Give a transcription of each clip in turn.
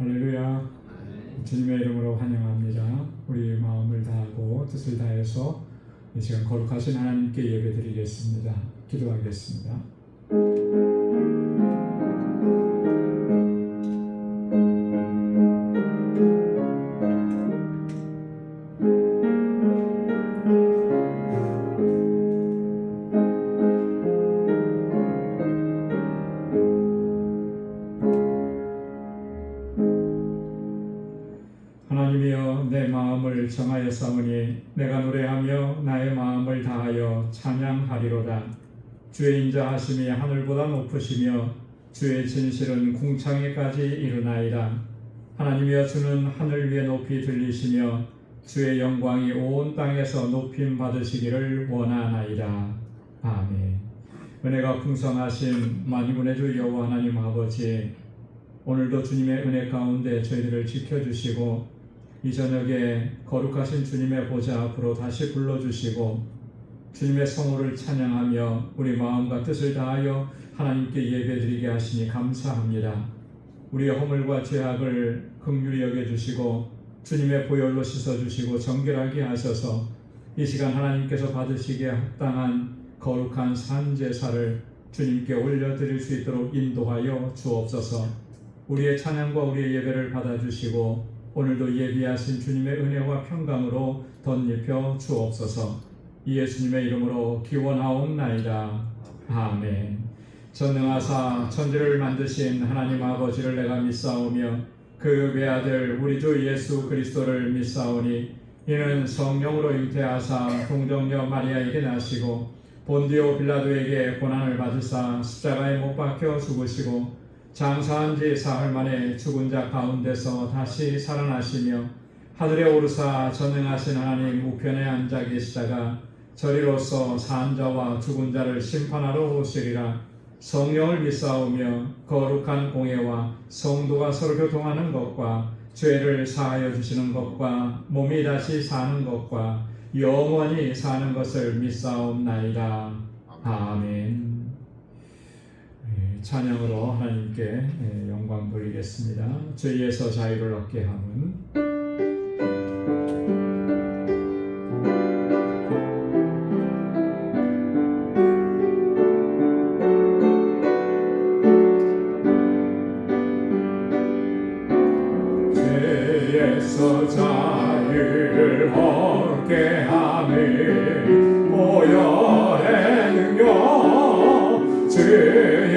할렐루야. 주님의 이름으로 환영합니다. 우리 마음을 다하고 뜻을 다해서 이 시간 거룩하신 하나님께 예배드리겠습니다. 기도하겠습니다. 하나님이여, 내 마음을 정하여 싸우니 내가 노래하며 나의 마음을 다하여 찬양하리로다. 주의 인자하심이 하늘보다 높으시며 주의 진실은 궁창에까지 이르나이다. 하나님이여, 주는 하늘 위에 높이 들리시며 주의 영광이 온 땅에서 높임 받으시기를 원하나이다. 아멘. 은혜가 풍성하신 만군의 주 여호와 하나님 아버지, 오늘도 주님의 은혜 가운데 저희들을 지켜주시고 이 저녁에 거룩하신 주님의 보좌 앞으로 다시 불러주시고 주님의 성호를 찬양하며 우리 마음과 뜻을 다하여 하나님께 예배드리게 하시니 감사합니다. 우리의 허물과 죄악을 긍휼히 여겨주시고 주님의 보혈로 씻어주시고 정결하게 하셔서 이 시간 하나님께서 받으시기에 합당한 거룩한 산제사를 주님께 올려드릴 수 있도록 인도하여 주옵소서. 우리의 찬양과 우리의 예배를 받아주시고 오늘도 예비하신 주님의 은혜와 평강으로 덧입혀 주옵소서. 예수님의 이름으로 기원하옵나이다. 아멘. 전능하사 천지를 만드신 하나님 아버지를 내가 믿사오며 그 외아들 우리 주 예수 그리스도를 믿사오니 이는 성령으로 잉태하사 동정녀 마리아에게 나시고 본디오 빌라도에게 고난을 받으사 십자가에 못 박혀 죽으시고 장사한 지 사흘 만에 죽은 자 가운데서 다시 살아나시며 하늘에 오르사 전능하신 하나님 우편에 앉아 계시다가 저리로서 산 자와 죽은 자를 심판하러 오시리라. 성령을 믿사오며 거룩한 공예와 성도가 서로 교통하는 것과 죄를 사하여 주시는 것과 몸이 다시 사는 것과 영원히 사는 것을 믿사옵나이다. 아멘. 찬양으로 하나님께 영광 돌리겠습니다. 죄에서 자유를 얻게 함은 죄에서 자유를 얻게 함은 보혈의 능력 주의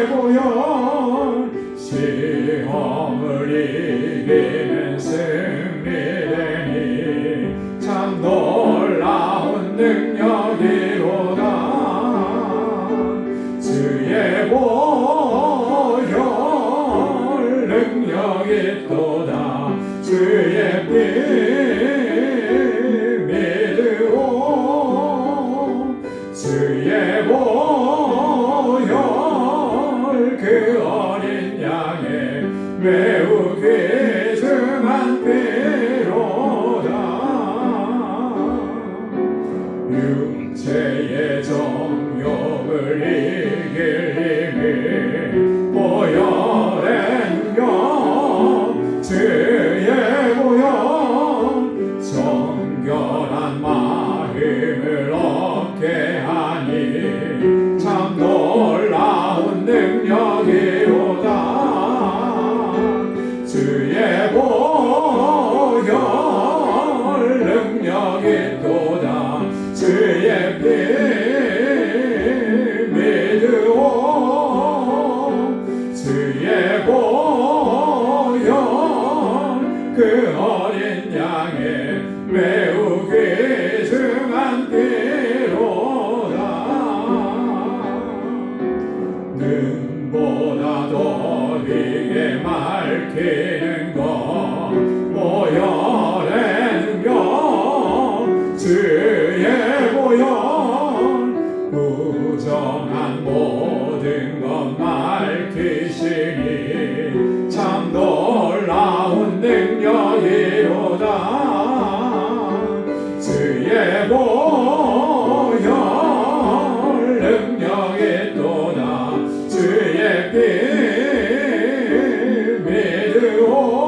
보혈 시험을 이기는 승리되니 참 놀라운 능력이로다. 주의 보혈 능력이 또다. 주의 피 믿으오. 주의 보혈 그 어린 양의 매우 귀중한 피로다. 육체의 정욕을 이길 힘이 보혈의 능력 주의 보혈 정결한 마음을 얻게 하니 참 놀라운 능력이로다. 주의 보혈 능력이 또다. 주의 피 믿으오. 주의 보혈 그 어린 양의 매우 귀중한 피로다. 눈보다 더 비게 밝히는 것 보혈의 능력 주의 보혈 부정한 모든 것 밝히시니 참 놀라운 능력이로다. 주의 보혈 능력이 또다. 주의 피 믿으오.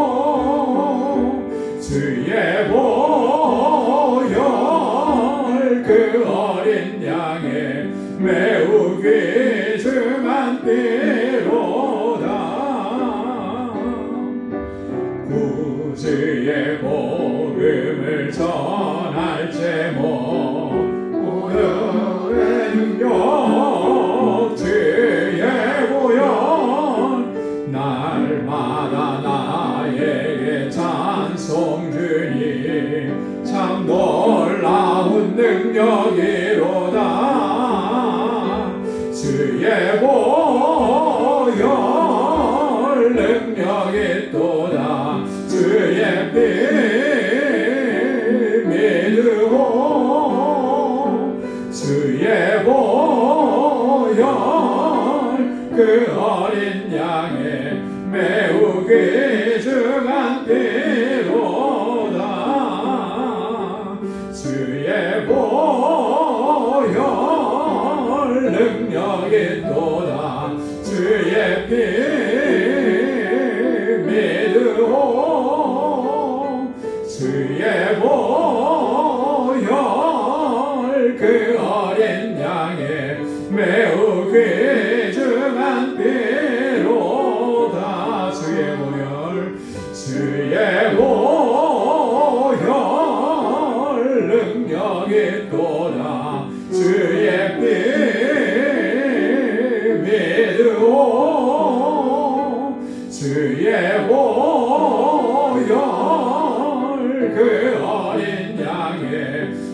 복음을 전할 제목 오늘의 능력 주의 보혈 날마다 나에게 찬송 주님 참 놀라운 능력이로다 주의 보혈 능력이 또다 주의 피 믿으오 주의 보혈 그 어린 양의 매우 귀중한 피로다 주의 보혈 능력이 또다 주의 피 믿으오 주의 보혈 그 어린 양의 매우 귀중한 피로다 주의 보혈 주의 보혈 능력이 또다 주의 피 믿으오 주의 보혈 그 어린 양의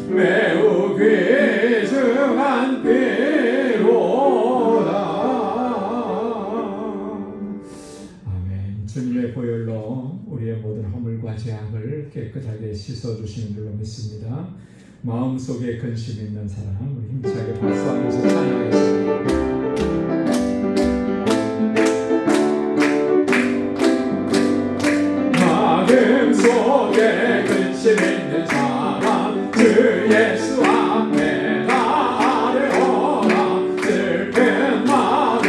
매우 귀중한 피로다. 아멘. 주님의 보혈로 우리의 모든 허물과 죄악을 깨끗하게 씻어주시는 줄로 믿습니다. 마음속에 근심 있는 사람 우리 힘차게 박수하면서 찬양하겠습니다. 마음속에 근심 있는 사람 주 예수 앞에 나아오라 슬픈 마음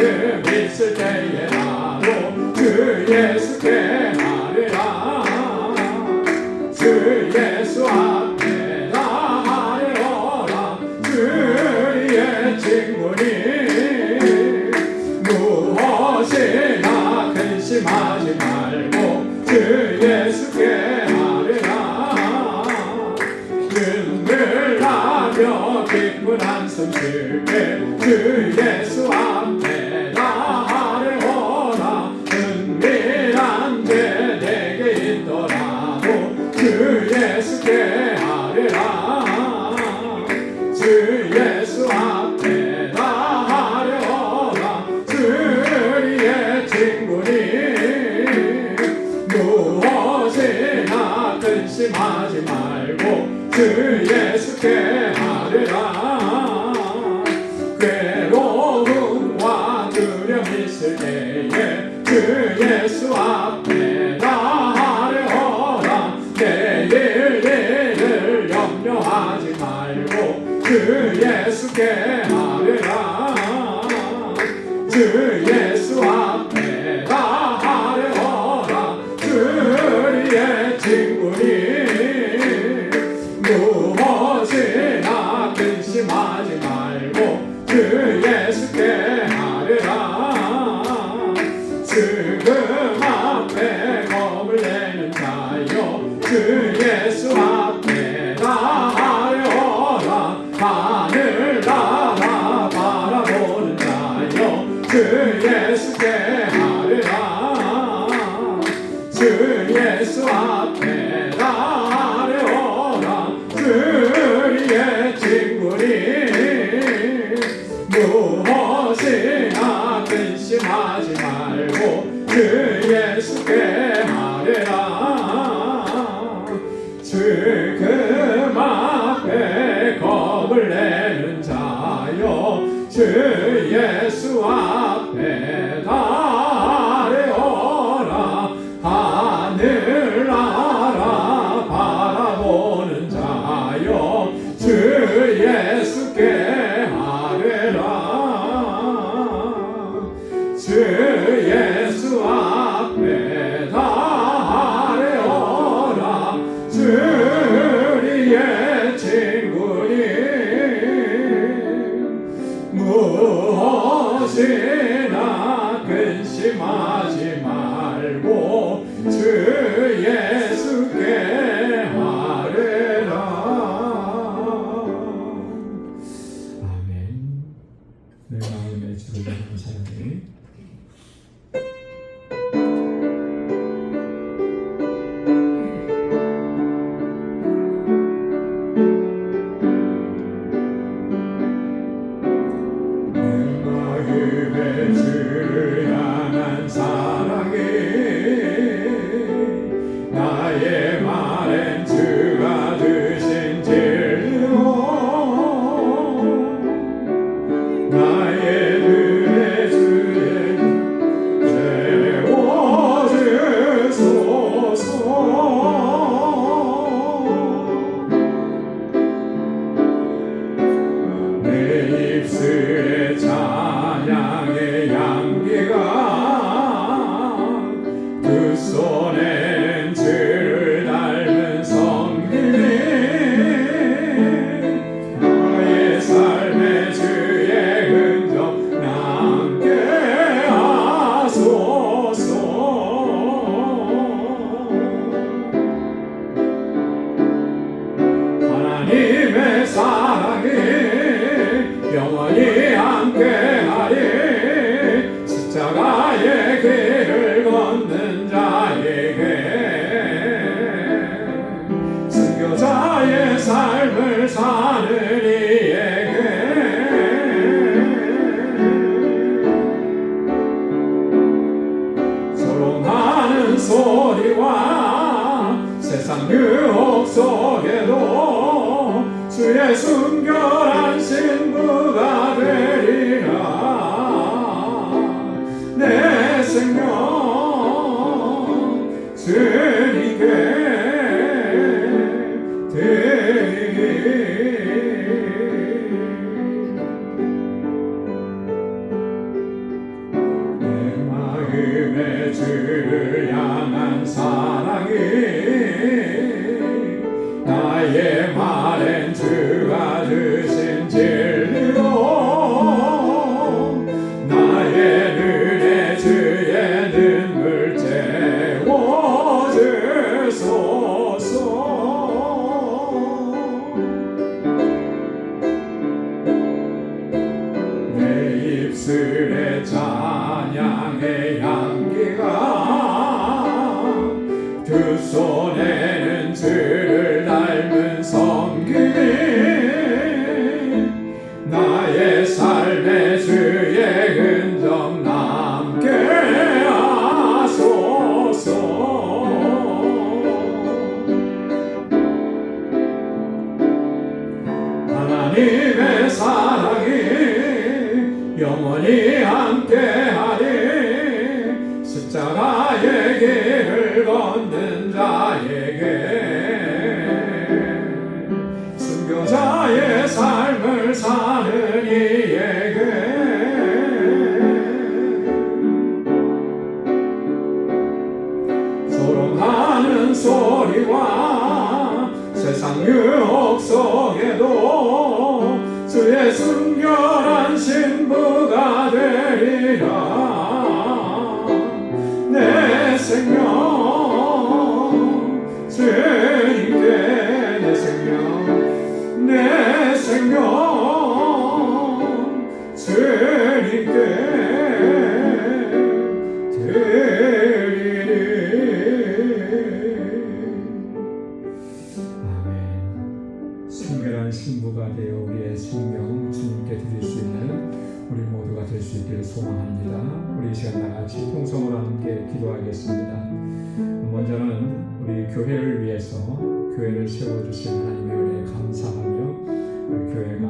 있을 때에 나도 주 예수께 나아라 주 예수 앞에 나아오라 주의 친구니 무엇이나 근심하지 말고 주 예수께 아뢰라 눈물 나며 기쁜 한숨 쉴게 주 예수 앞에 나아뢰라 은밀한 게 내게 있더라도 주 예수께 아뢰라 주 예수 앞에 나아뢰라 주의 친구니 무엇이나 근심하지 말고 주 예수께 아뢰라 괴로움과 두려움 있을 때에 주 예수 앞에 나아뢰라 내일 일을 염려하지 말고 주 예수께 아뢰라 주 예수 앞에 나아뢰라 주의 친구니 무엇이나 근심하지 말고 주 예수께 아뢰라 지금 앞에 겁을 내는 자여 주 예수 앞에 나아뢰라 하늘 나라 바라보는 자여 주 예수께 아뢰라 주 예수 앞에 나아뢰라 주의 친구니 무엇이나 근심하지 말고 주 예수께 아뢰라 지금 앞에 겁을 내는 자여 주 예수 앞에 나아뢰라 하늘 나라 바라보는 자여 주 예수께 아뢰라 주 예수 앞에 나아뢰라 주의 친구니 무엇이나 근심하지 말고 주 예수께 아뢰라 하나님의 사랑이 영원히 함께하리. 십자가의 길을 걷는 자에게 순교자의 삶을 사는 이에게 조롱하는 소리와 세상 유혹 속에도 주의 순결한 신부가 되리라. 내 생명 주님께 드리리. 내 마음에 주를 향한 사랑이 나의 말엔 주가 주신 진리로 나의 눈에 주의 눈물 채워주소서. 내 입술에 찬양의 향기가 두 손에는 주를 닮은 섬김이 나의 삶에 주의 흔적 남게 하소서. 하나님의 사랑이 영원히 함께하리. 십자가의 길을 걷는 자에게 순교자의 삶을 사는 이에게 조롱하는 소리와 세상 유혹 속에도 주의 순결한 신부가 되리라. 내 생명 주님께 내 생명 주님께 드리리. 아멘. 순결한 신부가 되어 우리의 생명 주님께 드릴 수 있는 우리 모두가 될 수 있기를 소망합니다. 우리 이 시간 다같이 통성으로 함께 기도하겠습니다. 먼저는 우리 교회를 위해서 교회를 세워주신 하나님의 은혜에 감사하며 우리 교회가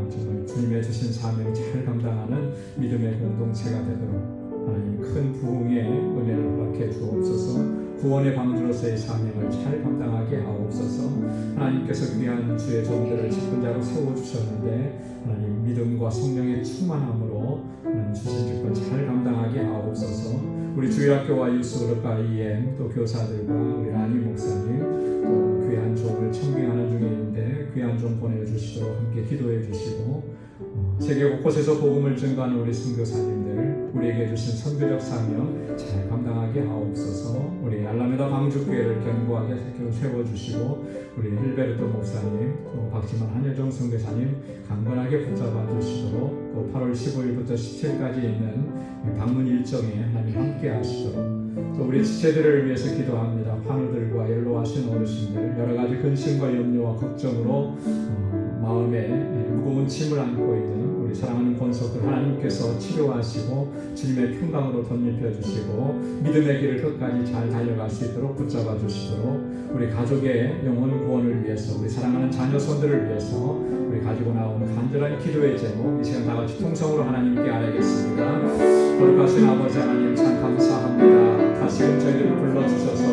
정말 주님의 주신 사명을 잘 감당하는 믿음의 공동체가 되도록 하나님 큰 부흥의 은혜를 허락해 주옵소서. 구원의 방주로서의 사명을 잘 감당하게 하옵소서. 하나님께서 귀한 주의 종들을 직분자로 세워주셨는데 하나님 믿음과 성령의 충만함으로 하나님 주신 직분 잘 감당하게 하옵소서. 우리 주일학교와 유스그룹과 EM 또 교사들과 우리 라니 목사님 또 귀한 종을 청빙하는 중에 있는데 귀한 종 보내주시도록 함께 기도해 주시고 세계 곳곳에서 복음을 증거하는 우리 선교사님들 우리에게 주신 선교적 사명 잘 감당하게 하옵소서. 우리 알라메다 방주교회를 견고하게 세워주시고 우리 힐베르토 목사님 또 박지만 한여정 선교사님 강건하게 붙잡아 주시도록 또 8월 15일부터 17일까지 있는 방문 일정에 하나님 함께 하시도록 또 우리 지체들을 위해서 기도합니다. 환우들과 연로하신 어르신들 여러가지 근심과 염려와 걱정으로 마음에 무거운 짐을 안고 있는 우리 사랑하는 권속들 하나님께서 치료하시고 주님의 평강으로 덧입혀 주시고 믿음의 길을 끝까지 잘 달려갈 수 있도록 붙잡아 주시도록 우리 가족의 영혼 구원을 위해서 우리 사랑하는 자녀손들을 위해서 우리 가지고 나온 간절한 기도의 제목 이 시간 다같이 통성으로 하나님께 아뢰겠습니다. 거룩하신 아버지 하나님 참 감사합니다. 다시금 저희들을 불러주셔서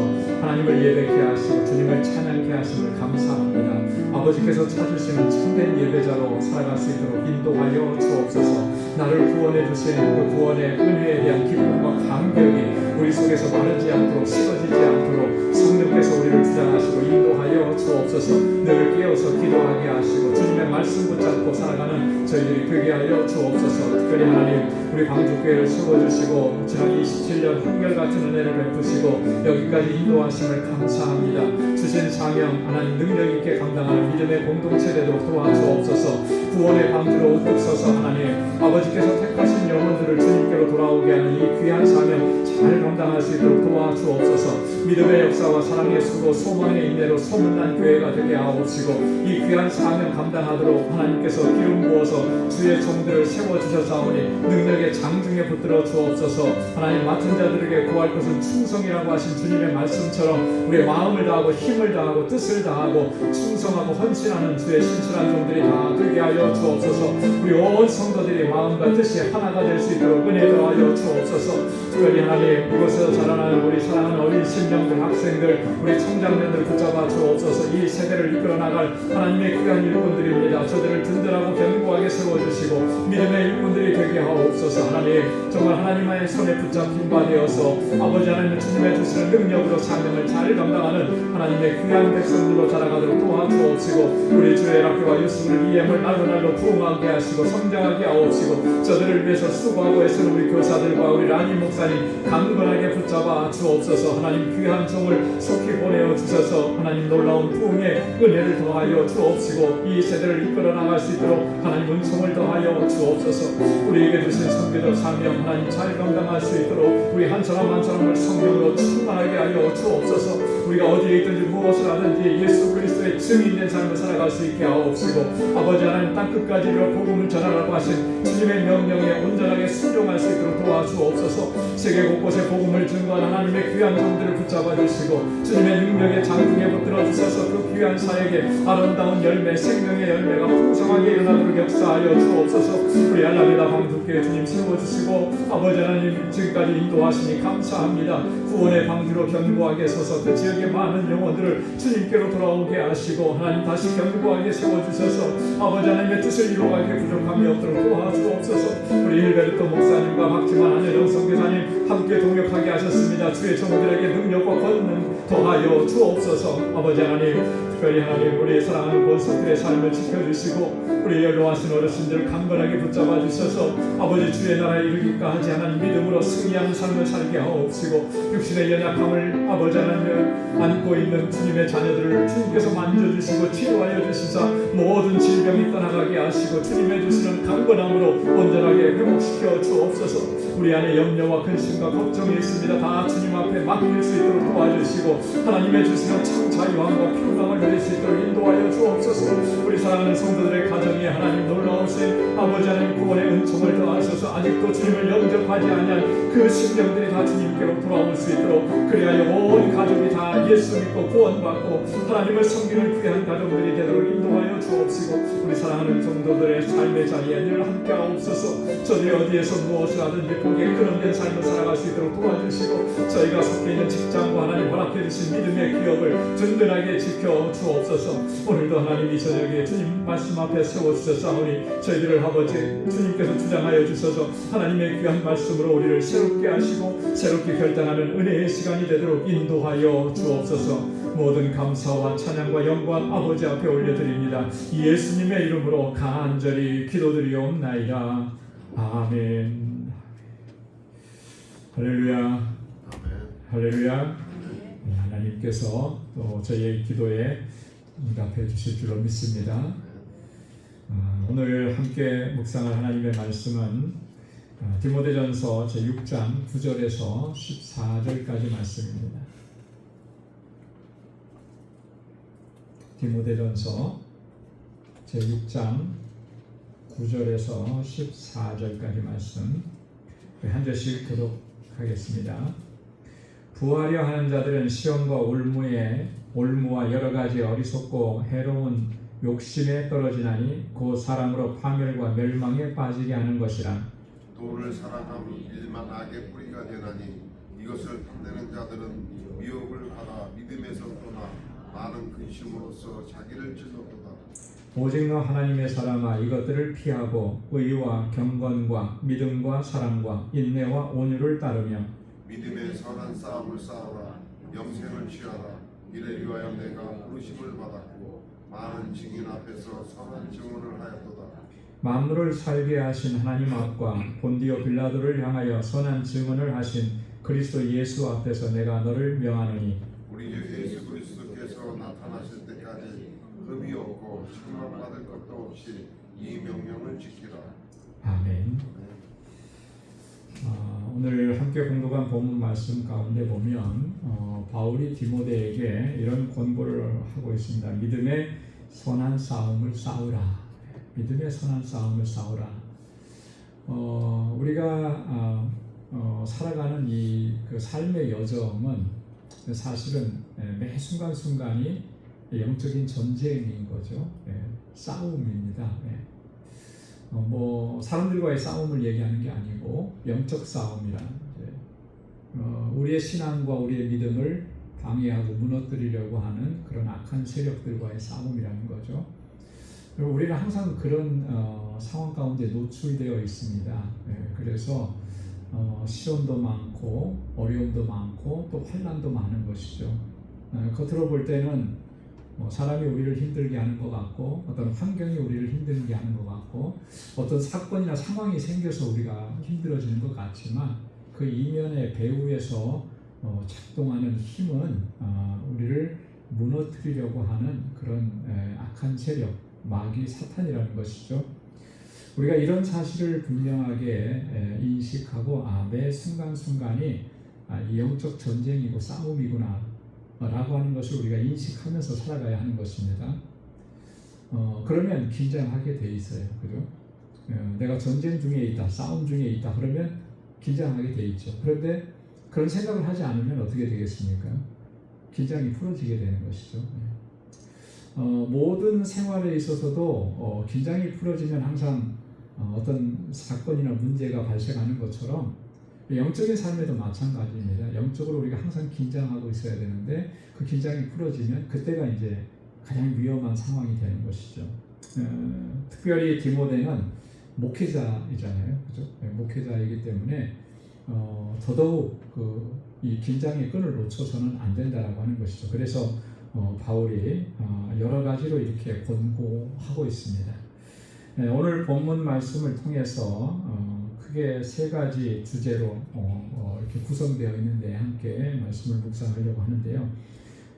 하나님을 예배케 하시고 주님을 찬양케 하심을 감사합니다. 아버지께서 찾으시는 참된 예배자로 살아갈 수 있도록 인도하여 주옵소서. 나를 구원해 주신 그 구원의 은혜에 대한 기쁨과 감격이 우리 속에서 마르지 않도록 식어지지 않도록 성령께서 우리 저희들을 주장하시고 인도하여 주옵소서. 늘 깨어서 기도하게 하시고 주님의 말씀 붙잡고 살아가는 저희들이 되게 하여 주옵소서. 특별히 하나님 우리 광주교회를 세워주시고 지난 27년 한결같은 은혜를 베푸시고 여기까지 인도하심을 감사합니다. 주신 사명 하나님 능력 있게 감당하는 믿음의 공동체 되도록 도와주옵소서. 구원의 방주로 우뚝 서서 하나님 아버지께서 택하신 영혼들을 주님께로 돌아오게 하는 이 귀한 사명 잘 감당할 수 있도록 도와주옵소서. 믿음의 역사와 사랑의 수고 소망의 인내로 소문난 교회가 되게 하옵시고 이 귀한 사명 감당하도록 하나님께서 기름 부어서 주의 종들을 세워주셨사오니 능력의 장중에 붙들어 주옵소서. 하나님 맡은 자들에게 구할 것은 충성이라고 하신 주님의 말씀처럼 우리의 마음을 다하고 힘을 다하고 뜻을 다하고 충성하고 헌신하는 주의 신실한 종들이 다 되게 하여 주옵소서. 우리 온 성도들이 마음과 뜻이 하나가 될 수 있도록 은혜 더하여 주옵소서. 특별히 하나님 이곳에서 자라나는 우리 사랑하는 어린 심령들 학생들 우리 청장년들 붙잡아 주옵소서. 이 세대를 이끌어 나갈 하나님의 귀한 일꾼들입니다. 저들을 든든하고 견고하게 세워주시고 믿음의 일꾼들이 되게 하옵소서. 하나님 정말 하나님의 손에 붙잡힌 바 되어서 아버지 하나님의 주님의 주시는 능력으로 사명을 잘 감당하는 하나님의 귀한 백성들로 자라가도록 도와주옵시고 우리 주의 학교와 유스를 EM을 날로 부흥하게 하시고 성장하게 하옵시고 저들을 위해서 수고하고 애쓰는 우리 교사들과 우리 라니 목사님 강건하게 붙잡아 주옵소서. 하나님 귀한 종을 속히 보내어 주셔서 하나님 놀라운 부흥의 은혜를 더하여 주옵시고 이 세대를 이끌어 나갈 수 있도록 하나님 은총을 더하여 주옵소서. 우리에게 주신 선교적 사명 하나님 잘 감당할 수 있도록 우리 한 사람 한 사람을 성령으로 충만하게 하여 주옵소서. 우리가 어디에 있든지 무엇을 하든지 예수 그리스도의 증인된 삶을 살아갈 수 있게 하옵시고 아버지 하나님 땅끝까지 이르러 복음을 전하라고 하신 주님의 명령에 온전하게 순종할 수 있도록 도와주옵소서. 세계 곳곳에 복음을 증거하는 하나님의 귀한 종들을 붙잡아 주시고 주님의 능력의 장중에 붙들어 주셔서 그 귀한 사역에 아름다운 열매 생명의 열매가 풍성하게 일어나도록 역사하여 주옵소서. 우리 알라메다 방주교회 주님 세워주시고 아버지 하나님 지금까지 인도하시니 감사합니다. 구원의 방주로 견고하게 서서 그 지역의 많은 영혼들을 주님께로 돌아오게 하시고 하나님 다시 견고하게 세워주셔서 아버지 하나님의 뜻을 이루어가게 부족함이 없도록 도와주옵소서. 우리 일베르토 목사님과 박지만 한여정 선교사님 함께 동역하게 하셨습니다. 주의 종들에게 능력과 권능 더하여 주옵소서. 아버지 하나님 특별히 하나님 우리 사랑하는 권속들의 삶을 지켜주시고 우리 연로하신 어르신들을 강건하게 붙잡아 주셔서 아버지 주의 나라에 이르기까지 하나님 믿음으로 승리하는 삶을 살게 하옵시고 육신의 연약함을 아버지 하나님 안고 있는 주님의 자녀들을 주님께서 만져주시고 치료하여 주시사 모든 질병이 떠나가게 하시고 주님의 주시는 강건함으로 온전하게 회복시켜 주옵소서. 우리 안에 염려와 근심과 걱정이 있습니다. 다 주님 앞에 맡길 수 있도록 도와주시고 하나님의 주시는 참 자유함과 평강을 누릴 수 있도록 인도하여 주옵소서. 우리 사랑하는 성도들의 가정에 하나님 놀라우신 아버지 하나님 구원의 은총을 더하셔서 아직도 주님을 영접하지 아니한 그 심령들이 다 주님께로 돌아올 수 있도록 그리하여 온 가족이 다 예수 믿고 구원받고 하나님을 섬기는 귀한 가정들이 되도록 인도하여 주옵시고 우리 사랑하는 성도들의 삶의 자리에 늘 함께하옵소서. 저들이 어디에서 무엇을 하든지 복에 근원된 삶을 살아갈 수 있도록 도와주시고 저희가 속해 있는 직장과 하나님 허락해 주신 믿음의 기업을 든든하게 지켜 주옵소서. 오늘도 하나님 이 저녁에 주님 말씀 앞에 세워주셨사오니 저희들을 아버지 주님께서 주장하여 주셔서 하나님의 귀한 말씀으로 우리를 새롭게 하시고 새롭게 결단하는 은혜의 시간이 되도록 인도하여 주옵소서. 모든 감사와 찬양과 영광 아버지 앞에 올려드립니다. 예수님의 이름으로 간절히 기도드리옵나이다. 아멘. 할렐루야. 할렐루야. 하나님께서 또 저희의 기도에 응답해 주실 줄로 믿습니다. 오늘 함께 묵상할 하나님의 말씀은 디모데전서 제6장 9절에서 14절까지 말씀입니다. 디모데전서 제6장 9절에서 14절까지 말씀 한 절씩 교독하겠습니다. 부하려 하는 자들은 시험과 올무와 여러 가지 어리석고 해로운 욕심에 떨어지나니 그 사람으로 파멸과 멸망에 빠지게 하는 것이라. 도를 사랑하면 일만 악의 뿌리가 되나니 이것을 탐내는 자들은 미혹을 받아 믿음에서 떠나 많은 근심으로써 자기를 찔렀도다. 오직 너 하나님의 사람아 이것들을 피하고 의와 경건과 믿음과 사랑과 인내와 온유를 따르며 믿음의 선한 싸움을 싸우라. 영생을 취하라. 이를 위하여 내가 부르심을 받았고 많은 증인 앞에서 선한 증언을 하였도다. 만물을 살게 하신 하나님 앞과 본디오 빌라도를 향하여 선한 증언을 하신 그리스도 예수 앞에서 내가 너를 명하노니 우리 주 예수 그리스도께서 나타나실 때까지 흠이 없고 책망받을 것도 없이 이 명령을 지키라. 아멘. 오늘 함께 공독한 본문 말씀 가운데 보면 바울이 디모데에게 이런 권고를 하고 있습니다. 믿음의 선한 싸움을 싸우라. 믿음의 선한 싸움을 싸우라. 우리가 살아가는 그 삶의 여정은 사실은 매 순간순간이 영적인 전쟁인 거죠. 싸움입니다. 사람들과의 싸움을 얘기하는 게 아니고 영적 싸움이라 우리의 신앙과 우리의 믿음을 방해하고 무너뜨리려고 하는 그런 악한 세력들과의 싸움이라는 거죠. 우리는 항상 그런 상황 가운데 노출되어 있습니다. 그래서 시련도 많고 어려움도 많고 또 환난도 많은 것이죠. 겉으로 볼 때는 사람이 우리를 힘들게 하는 것 같고 어떤 환경이 우리를 힘들게 하는 것 같고 어떤 사건이나 상황이 생겨서 우리가 힘들어지는 것 같지만 그 이면의 배후에서 작동하는 힘은 우리를 무너뜨리려고 하는 그런 악한 세력, 마귀 사탄이라는 것이죠. 우리가 이런 사실을 분명하게 인식하고 매 순간순간이 이 영적 전쟁이고 싸움이구나 라고 하는 것을 우리가 인식하면서 살아가야 하는 것입니다. 그러면 긴장하게 돼 있어요. 그죠? 내가 전쟁 중에 있다, 싸움 중에 있다 그러면 긴장하게 돼 있죠. 그런데 그런 생각을 하지 않으면 어떻게 되겠습니까? 긴장이 풀어지게 되는 것이죠. 모든 생활에 있어서도 긴장이 풀어지면 항상 어떤 사건이나 문제가 발생하는 것처럼 영적인 삶에도 마찬가지입니다. 영적으로 우리가 항상 긴장하고 있어야 되는데 그 긴장이 풀어지면 그때가 이제 가장 위험한 상황이 되는 것이죠. 특별히 디모데는 목회자이잖아요, 그죠? 목회자이기 때문에 더더욱 이 긴장의 끈을 놓쳐서는 안 된다라고 하는 것이죠. 그래서 바울이 여러 가지로 이렇게 권고하고 있습니다. 오늘 본문 말씀을 통해서 크게 세 가지 주제로 이렇게 구성되어 있는데 함께 말씀을 묵상하려고 하는데요.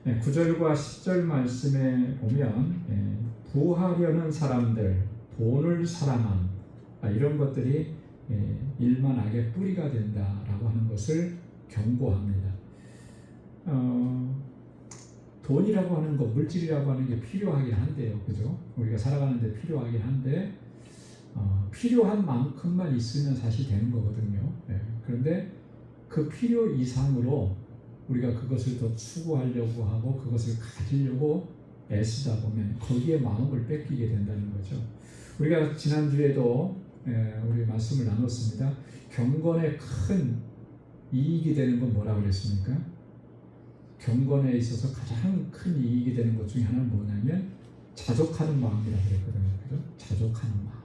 9절과 10절 말씀에 보면 부하려는 사람들, 돈을 사랑함 이런 것들이 일만 악의 뿌리가 된다라고 하는 것을 경고합니다. 돈이라고 하는 것, 물질이라고 하는 게 필요하긴 한데요, 그죠? 우리가 살아가는데 필요하긴 한데 필요한 만큼만 있으면 사실 되는 거거든요. 그런데 그 필요 이상으로 우리가 그것을 더 추구하려고 하고 그것을 가지려고 애쓰다 보면 거기에 마음을 뺏기게 된다는 거죠. 우리가 지난주에도 우리 말씀을 나눴습니다. 경건에 큰 이익이 되는 건 뭐라고 그랬습니까? 경건에 있어서 가장 큰 이익이 되는 것 중에 하나는 뭐냐면 자족하는 마음이라고 그랬거든요. 그죠? 자족하는 마음.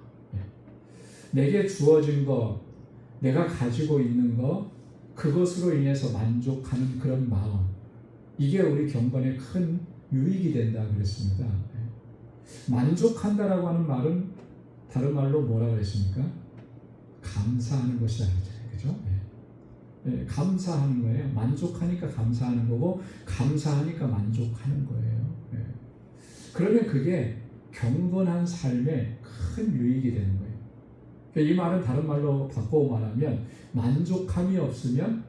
내게 주어진 것, 내가 가지고 있는 것, 그것으로 인해서 만족하는 그런 마음. 이게 우리 경건에 큰 유익이 된다 그랬습니다. 만족한다라고 하는 말은 다른 말로 뭐라고 그랬습니까? 감사하는 것이라는 거잖아요. 그죠? 감사하는 거예요. 만족하니까 감사하는 거고 감사하니까 만족하는 거예요. 그러면 그게 경건한 삶에 큰 유익이 되는 거예요. 이 말은 다른 말로 바꿔 말하면 만족함이 없으면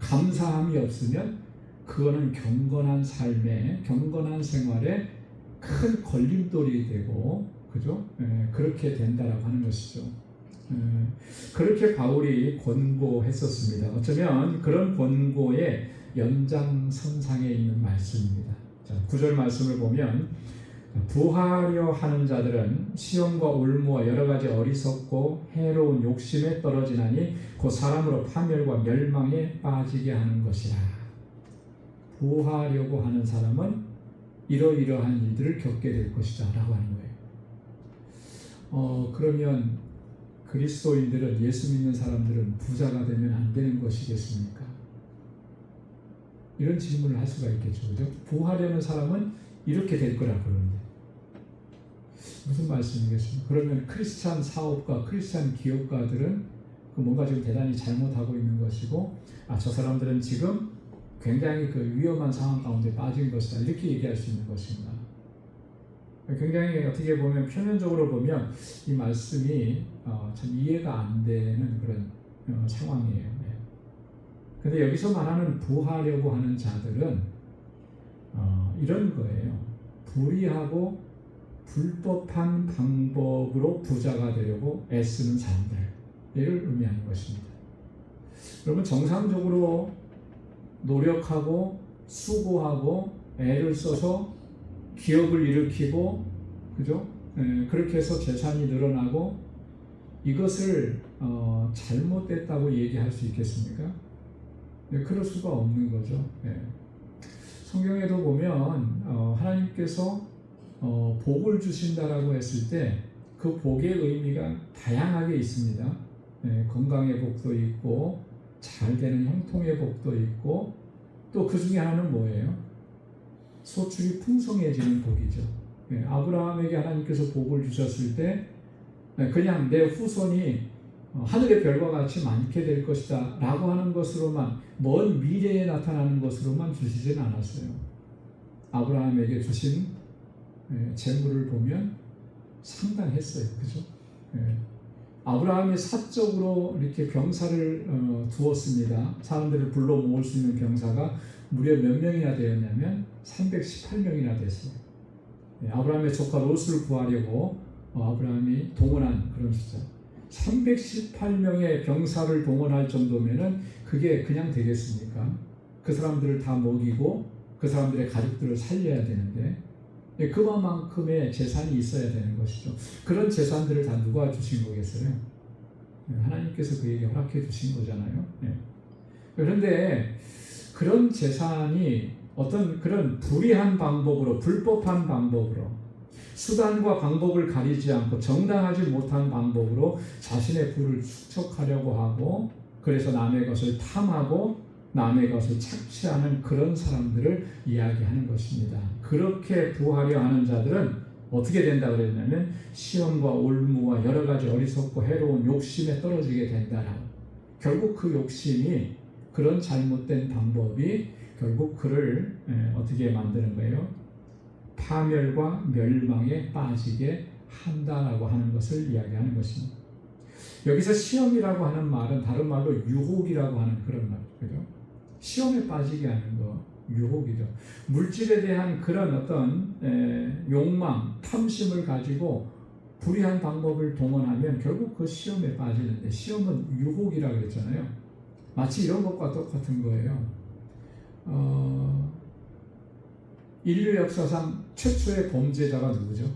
감사함이 없으면 그거는 경건한 삶에 경건한 생활에 큰 걸림돌이 되고 그죠? 그렇게 된다라고 하는 것이죠. 그렇게 바울이 권고했었습니다. 어쩌면 그런 권고의 연장선상에 있는 말씀입니다. 자, 9절 말씀을 보면 부하려 하는 자들은 시험과 올무와 여러 가지 어리석고 해로운 욕심에 떨어지나니 그 사람으로 파멸과 멸망에 빠지게 하는 것이라. 부하려고 하는 사람은 이러이러한 일들을 겪게 될 것이다 라고 하는 거예요. 그러면 그리스도인들은, 예수 믿는 사람들은 부자가 되면 안 되는 것이겠습니까? 이런 질문을 할 수가 있겠죠. 그죠? 부하려는 사람은 이렇게 될 거라 그러는데 무슨 말씀이겠습니까? 그러면 크리스찬 사업가, 크리스찬 기업가들은 뭔가 지금 대단히 잘못하고 있는 것이고, 저 사람들은 지금 굉장히 그 위험한 상황 가운데 빠진 것이다, 이렇게 얘기할 수 있는 것인가? 굉장히 어떻게 보면 표면적으로 보면 이 말씀이 참 이해가 안 되는 그런 상황이에요. 근데 여기서 말하는 부하려고 하는 자들은 이런 거예요. 불의하고 불법한 방법으로 부자가 되려고 애쓰는 사람들, 이를 의미하는 것입니다. 여러분, 정상적으로 노력하고 수고하고 애를 써서 기업을 일으키고, 그죠? 그렇게 해서 재산이 늘어나고, 이것을 잘못됐다고 얘기할 수 있겠습니까? 그럴 수가 없는 거죠. 성경에도 보면 하나님께서 복을 주신다라고 했을 때 그 복의 의미가 다양하게 있습니다. 건강의 복도 있고, 잘 되는 형통의 복도 있고, 또 그 중에 하나는 뭐예요? 소출이 풍성해지는 복이죠. 아브라함에게 하나님께서 복을 주셨을 때 그냥 내 후손이 하늘의 별과 같이 많게 될 것이다 라고 하는 것으로만, 먼 미래에 나타나는 것으로만 주시지는 않았어요. 아브라함에게 주신 재물을 보면 상당했어요. 그죠? 아브라함이 사적으로 이렇게 병사를 두었습니다. 사람들을 불러 모을 수 있는 병사가 무려 몇 명이나 되었냐면 318명이나 됐어요. 아브라함의 조카 롯을 구하려고 아브라함이 동원한 그런 숫자. 318명의 병사를 동원할 정도면은 그게 그냥 되겠습니까? 그 사람들을 다 먹이고 그 사람들의 가족들을 살려야 되는데, 그만큼의 재산이 있어야 되는 것이죠. 그런 재산들을 다 누가 주신 거겠어요? 하나님께서 그에게 허락해 주신 거잖아요. 그런데 그런 재산이 어떤 그런 불의한 방법으로, 불법한 방법으로, 수단과 방법을 가리지 않고 정당하지 못한 방법으로 자신의 부를 축적하려고 하고, 그래서 남의 것을 탐하고 남의 것을 착취하는 그런 사람들을 이야기하는 것입니다. 그렇게 부하려 하는 자들은 어떻게 된다 그랬냐면 시험과 올무와 여러 가지 어리석고 해로운 욕심에 떨어지게 된다라고. 결국 그 욕심이, 그런 잘못된 방법이 결국 그를 어떻게 만드는 거예요? 파멸과 멸망에 빠지게 한다라고 하는 것을 이야기하는 것입니다. 여기서 시험이라고 하는 말은 다른 말로 유혹이라고 하는 그런 말이죠. 시험에 빠지게 하는 거, 유혹이죠. 물질에 대한 그런 어떤 욕망, 탐심을 가지고 불의한 방법을 동원하면 결국 그 시험에 빠지는데, 시험은 유혹이라고 그랬잖아요. 마치 이런 것과 똑같은 거예요. 인류 역사상 최초의 범죄자가 누구죠?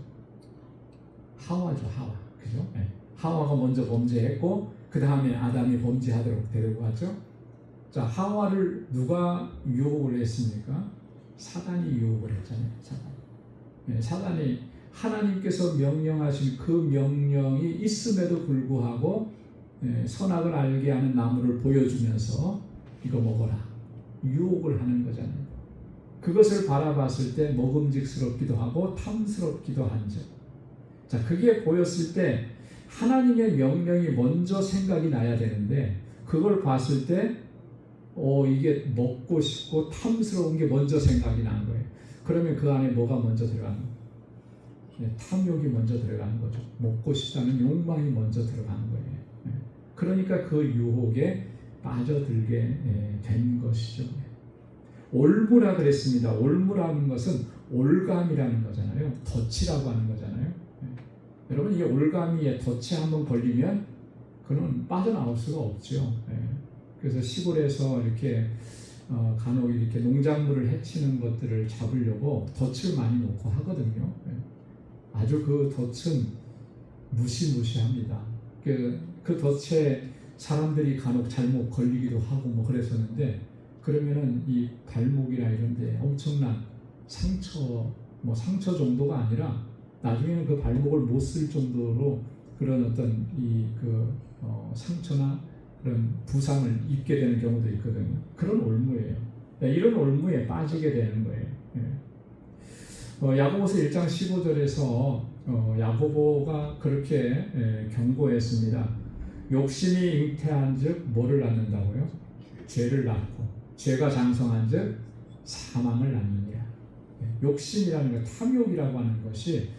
하와죠, 하와. 그죠? 하와가 먼저 범죄했고, 그 다음에 아담이 범죄하도록 데리고 왔죠. 자, 하와를 누가 유혹을 했습니까? 사단이 유혹을 했잖아요. 사단이 하나님께서 명령하신 그 명령이 있음에도 불구하고 선악을 알게 하는 나무를 보여주면서 이거 먹어라, 유혹을 하는 거잖아요. 그것을 바라봤을 때 먹음직스럽기도 하고 탐스럽기도 한 점. 자, 그게 보였을 때 하나님의 명령이 먼저 생각이 나야 되는데, 그걸 봤을 때 이게 먹고 싶고 탐스러운 게 먼저 생각이 나는 거예요. 그러면 그 안에 뭐가 먼저 들어가는 거예요? 탐욕이 먼저 들어가는 거죠. 먹고 싶다는 욕망이 먼저 들어가는 거예요. 그러니까 그 유혹에 빠져들게 된 것이죠. 올무라 그랬습니다. 올무라는 것은 올감이라는 거잖아요. 덫이라고 하는 거잖아요. 여러분, 이 올가미에 덫에 한번 걸리면 그는 빠져나올 수가 없죠. 그래서 시골에서 이렇게 간혹 이렇게 농작물을 해치는 것들을 잡으려고 덫을 많이 놓고 하거든요. 아주 그 덫은 무시무시합니다. 그 덫에 사람들이 간혹 잘못 걸리기도 하고 뭐 그랬었는데, 그러면은 이 발목이나 이런데 엄청난 상처 정도가 아니라 나중에는 그 발목을 못 쓸 정도로 그런 어떤 상처나 그런 부상을 입게 되는 경우도 있거든요. 그런 올무예요. 이런 올무에 빠지게 되는 거예요. 야고보서 1장 15절에서 야고보가 그렇게 경고했습니다. 욕심이 잉태한즉 뭐를 낳는다고요? 죄를 낳고 죄가 장성한즉 사망을 낳느니라. 욕심이라는 것, 탐욕이라고 하는 것이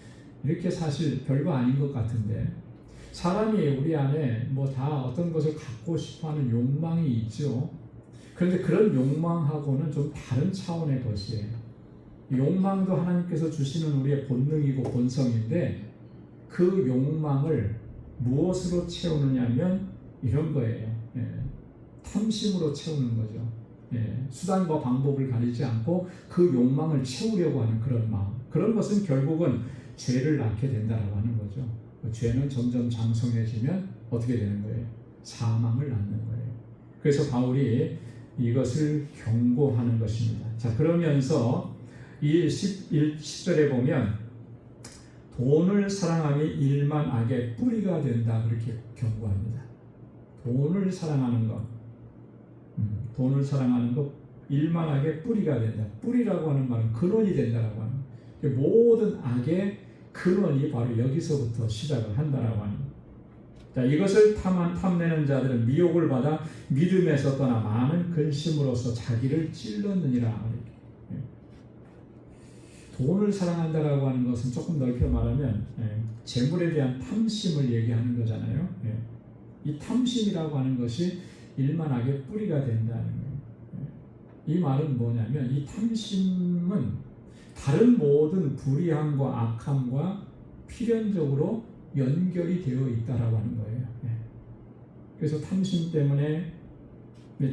이렇게 사실 별거 아닌 것 같은데 사람이 우리 안에 뭐 다 어떤 것을 갖고 싶어하는 욕망이 있죠. 그런데 그런 욕망하고는 좀 다른 차원의 것이에요. 욕망도 하나님께서 주시는 우리의 본능이고 본성인데 그 욕망을 무엇으로 채우느냐면 이런 거예요. 탐심으로 채우는 거죠. 수단과 방법을 가리지 않고 그 욕망을 채우려고 하는 그런 마음. 그런 것은 결국은 죄를 낳게 된다라고 하는 거죠. 죄는 점점 장성해지면 어떻게 되는 거예요? 사망을 낳는 거예요. 그래서 바울이 이것을 경고하는 것입니다. 자, 그러면서 이 10절에 보면 돈을 사랑함이 일만 악의 뿌리가 된다 그렇게 경고합니다. 돈을 사랑하는 것, 돈을 사랑하는 것 일만 악의 뿌리가 된다. 뿌리라고 하는 말은 근원이 된다라고 하는 거예요. 모든 악의 근원이 바로 여기서부터 시작을 한다라고 하는 거예요. 자, 이것을 탐내는 자들은 미혹을 받아 믿음에서 떠나 많은 근심으로써 자기를 찔렀느니라. 돈을 사랑한다라고 하는 것은 조금 넓혀 말하면 재물에 대한 탐심을 얘기하는 거잖아요. 이 탐심이라고 하는 것이 일만 악의 뿌리가 된다는 거예요. 이 말은 뭐냐면 이 탐심은 다른 모든 불의함과 악함과 필연적으로 연결이 되어 있다라고 하는 거예요. 그래서 탐심 때문에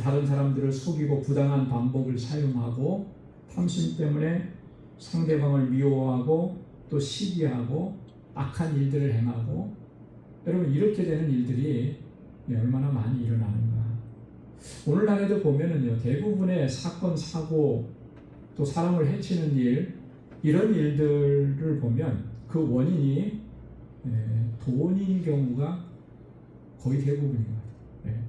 다른 사람들을 속이고 부당한 방법을 사용하고 탐심 때문에 상대방을 미워하고 또 시기하고 악한 일들을 행하고 여러분 이렇게 되는 일들이 얼마나 많이 일어나는가. 오늘날에도 보면은요 대부분의 사건 사고 또 사람을 해치는 일 이런 일들을 보면 그 원인이 돈인 경우가 거의 대부분인 것 같아요.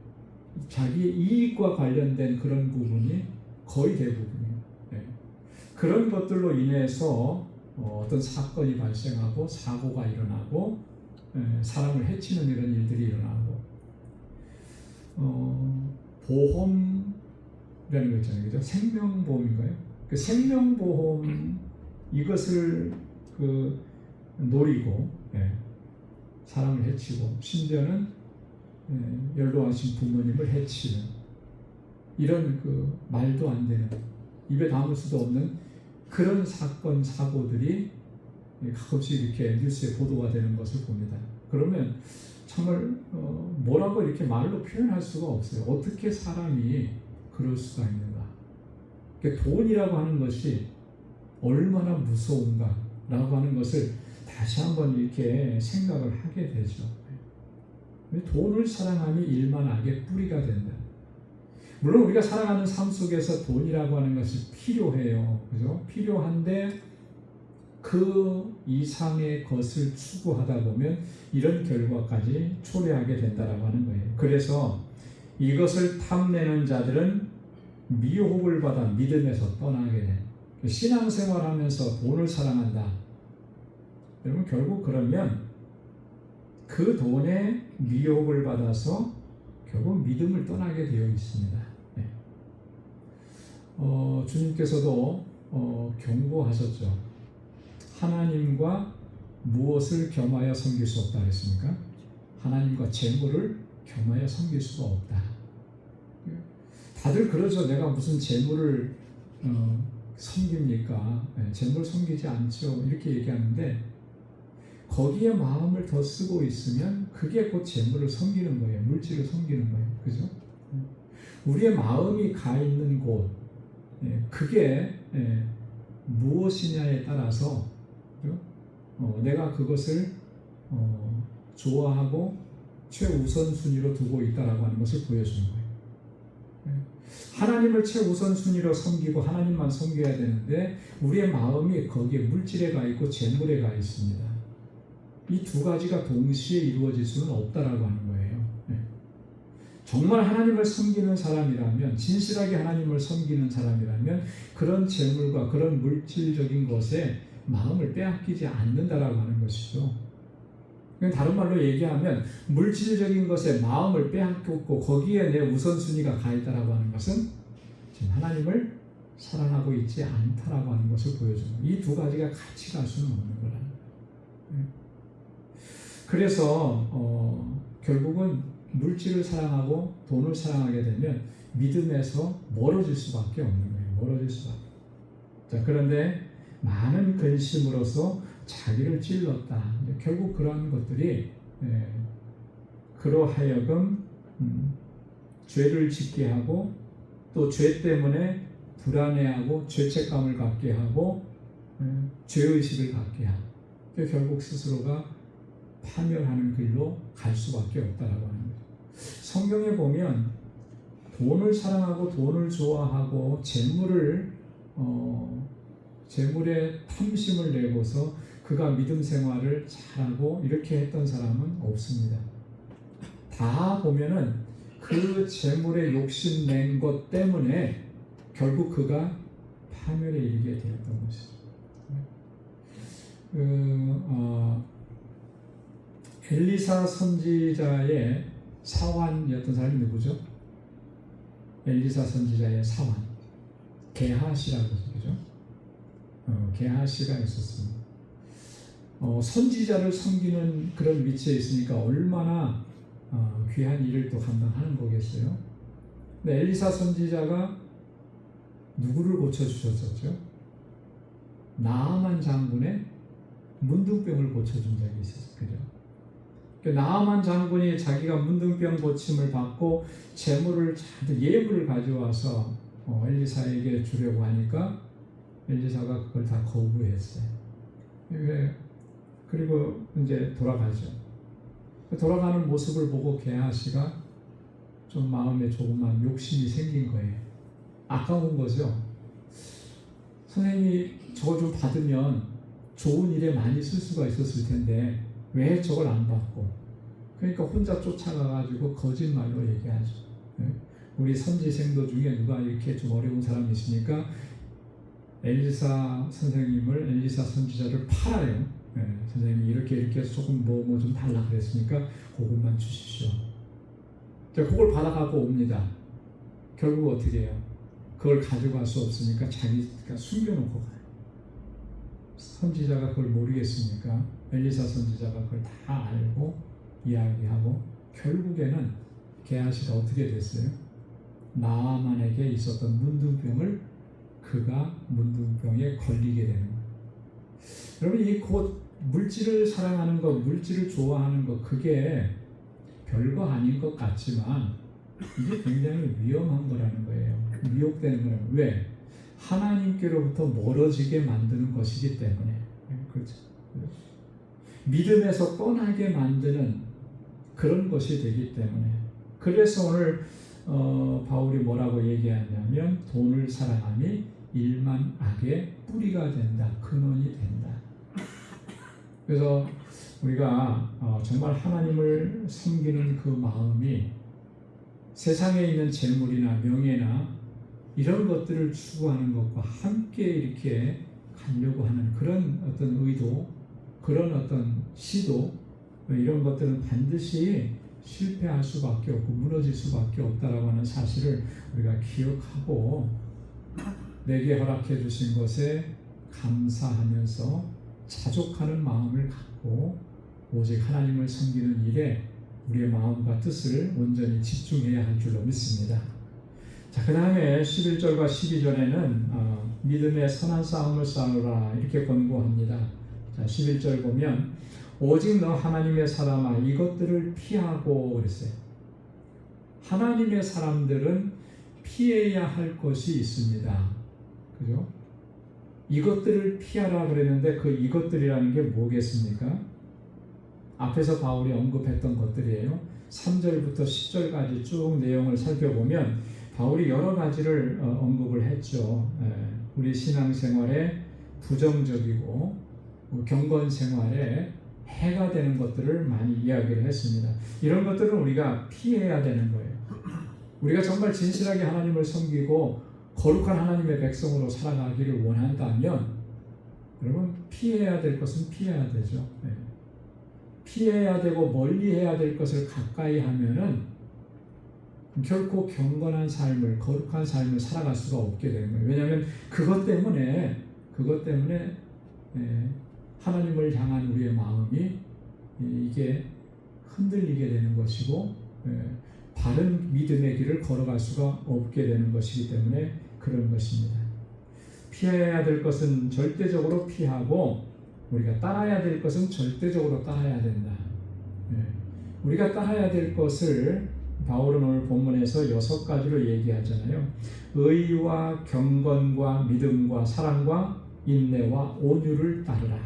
자기의 이익과 관련된 그런 부분이 거의 대부분이에요. 그런 것들로 인해서 어떤 사건이 발생하고 사고가 일어나고 사람을 해치는 이런 일들이 일어나고 보험이라는 거 있잖아요. 그죠? 생명보험인가요? 그 생명보험 이것을 노리고 사람을 해치고 심지어는 연로하신 부모님을 해치는 이런 말도 안 되는 입에 담을 수도 없는 그런 사건 사고들이 가끔씩 이렇게 뉴스에 보도가 되는 것을 봅니다. 그러면 정말 뭐라고 이렇게 말로 표현할 수가 없어요. 어떻게 사람이 그럴 수가 있는가? 그러니까 돈이라고 하는 것이 얼마나 무서운가라고 하는 것을 다시 한번 이렇게 생각을 하게 되죠. 돈을 사랑함이 일만 악의 뿌리가 된다. 물론 우리가 살아가는 삶 속에서 돈이라고 하는 것이 필요해요. 그죠? 필요한데 그 이상의 것을 추구하다 보면 이런 결과까지 초래하게 된다라고 하는 거예요. 그래서 이것을 탐내는 자들은 미혹을 받아 믿음에서 떠나게 돼. 신앙생활하면서 돈을 사랑한다. 여러분 결국 그러면 그 돈에 미혹을 받아서 결국 믿음을 떠나게 되어 있습니다. 주님께서도 경고하셨죠. 하나님과 무엇을 겸하여 섬길 수 없다 그랬습니까? 하나님과 재물을 겸하여 섬길 수가 없다. 다들 그러죠. 내가 무슨 재물을 섬깁니까? 재물 섬기지 않죠. 이렇게 얘기하는데 거기에 마음을 더 쓰고 있으면 그게 곧 재물을 섬기는 거예요. 물질을 섬기는 거예요. 그죠? 우리의 마음이 가 있는 곳, 그게 무엇이냐에 따라서 내가 그것을 좋아하고 최우선순위로 두고 있다라고 하는 것을 보여주는 거예요. 하나님을 최우선순위로 섬기고 하나님만 섬겨야 되는데 우리의 마음이 거기에 물질에 가 있고 재물에 가 있습니다. 이 두 가지가 동시에 이루어질 수는 없다라고 하는 거예요. 정말 하나님을 섬기는 사람이라면, 진실하게 하나님을 섬기는 사람이라면 그런 재물과 그런 물질적인 것에 마음을 빼앗기지 않는다라고 하는 것이죠. 다른 말로 얘기하면 물질적인 것에 마음을 빼앗겼고 거기에 내 우선순위가 가 있다라고 하는 것은 지금 하나님을 사랑하고 있지 않다라고 하는 것을 보여줍니다. 이 두 가지가 같이 갈 수는 없는 거라는 거예요. 그래서 결국은 물질을 사랑하고 돈을 사랑하게 되면 믿음에서 멀어질 수밖에 없는 거예요. 멀어질 수밖에. 자, 그런데 많은 근심으로서 자기를 찔렀다. 결국 그러한 것들이 그러하여금 죄를 짓게 하고 또 죄 때문에 불안해하고 죄책감을 갖게 하고 죄의식을 갖게 하고 결국 스스로가 파멸하는 길로 갈 수밖에 없다라고 하는 거죠. 성경에 보면 돈을 사랑하고 돈을 좋아하고 재물에 탐심을 내고서 그가 믿음 생활을 잘하고 이렇게 했던 사람은 없습니다. 다 보면은 그 재물에 욕심낸 것 때문에 결국 그가 파멸에 이르게 되었던 것이죠. 엘리사 선지자의 사환이었던 사람이 누구죠? 엘리사 선지자의 사환 게하시라고 그러죠. 게하시가 있었습니다. 선지자를 섬기는 그런 위치에 있으니까 얼마나 귀한 일을 또 감당하는 거겠어요. 근데 엘리사 선지자가 누구를 고쳐주셨었죠? 나아만 장군의 문둥병을 고쳐준 적이 있었어요. 그죠? 나아만 장군이 자기가 문둥병 고침을 받고 재물을 예물을 가져와서 엘리사에게 주려고 하니까 엘리사가 그걸 다 거부했어요. 그리고 이제 돌아가죠. 돌아가는 모습을 보고 게하시가 좀 마음에 조금만 욕심이 생긴 거예요. 아까운 거죠. 선생님이 저걸 좀 받으면 좋은 일에 많이 쓸 수가 있었을 텐데 왜 저걸 안 받고? 그러니까 혼자 쫓아가가지고 거짓말로 얘기하죠. 우리 선지생도 중에 누가 이렇게 좀 어려운 사람이 있으니까 엘리사 선생님을, 엘리사 선지자를 팔아요. 선생님이 이렇게 해서 조금 뭐 좀 달라 그랬으니까 그것만 주십시오. 그걸 받아가고 옵니다. 결국 어떻게 해요? 그걸 가져갈 수 없으니까 자기가 숨겨놓고 가요. 선지자가 그걸 모르겠으니까 엘리사 선지자가 그걸 다 알고 이야기하고 결국에는 게하시가 어떻게 됐어요? 나아만에게 있었던 문둥병을 그가 문둥병에 걸리게 되는 거예요. 여러분 이 곧 물질을 사랑하는 것, 물질을 좋아하는 것 그게 별거 아닌 것 같지만 이게 굉장히 위험한 거라는 거예요. 미혹되는 거예요. 왜? 하나님께로부터 멀어지게 만드는 것이기 때문에. 그렇죠. 믿음에서 떠나게 만드는 그런 것이 되기 때문에. 그래서 오늘 바울이 뭐라고 얘기하냐면 돈을 사랑함이 일만 악의 뿌리가 된다. 근원이 된다. 그래서 우리가 정말 하나님을 섬기는 그 마음이 세상에 있는 재물이나 명예나 이런 것들을 추구하는 것과 함께 이렇게 가려고 하는 그런 어떤 의도, 그런 어떤 시도, 이런 것들은 반드시 실패할 수밖에 없고 무너질 수밖에 없다라고 하는 사실을 우리가 기억하고 내게 허락해 주신 것에 감사하면서 자족하는 마음을 갖고 오직 하나님을 섬기는 일에 우리의 마음과 뜻을 온전히 집중해야 할 줄로 믿습니다. 자, 그 다음에 11절과 12절에는 믿음의 선한 싸움을 싸우라 이렇게 권고합니다. 자, 11절 보면 오직 너 하나님의 사람아 이것들을 피하고 그랬어요. 하나님의 사람들은 피해야 할 것이 있습니다. 그죠? 이것들을 피하라 그랬는데 그 이것들이라는 게 뭐겠습니까? 앞에서 바울이 언급했던 것들이에요. 3절부터 10절까지 쭉 내용을 살펴보면 바울이 여러 가지를 언급을 했죠. 우리 신앙생활에 부정적이고 경건 생활에 해가 되는 것들을 많이 이야기를 했습니다. 이런 것들은 우리가 피해야 되는 거예요. 우리가 정말 진실하게 하나님을 섬기고 거룩한 하나님의 백성으로 살아가기를 원한다면 여러분 피해야 될 것은 피해야 되죠. 네. 피해야 되고 멀리해야 될 것을 가까이 하면은 결코 경건한 삶을, 거룩한 삶을 살아갈 수가 없게 되는 거예요. 왜냐하면 그것 때문에 하나님을 향한 우리의 마음이 이게 흔들리게 되는 것이고 바른 믿음의 길을 걸어갈 수가 없게 되는 것이기 때문에 그런 것입니다. 피해야 될 것은 절대적으로 피하고 우리가 따라야 될 것은 절대적으로 따라야 된다. 우리가 따라야 될 것을 바울은 오늘 본문에서 6가지로 얘기하잖아요. 의와 경건과 믿음과 사랑과 인내와 온유를 따르라.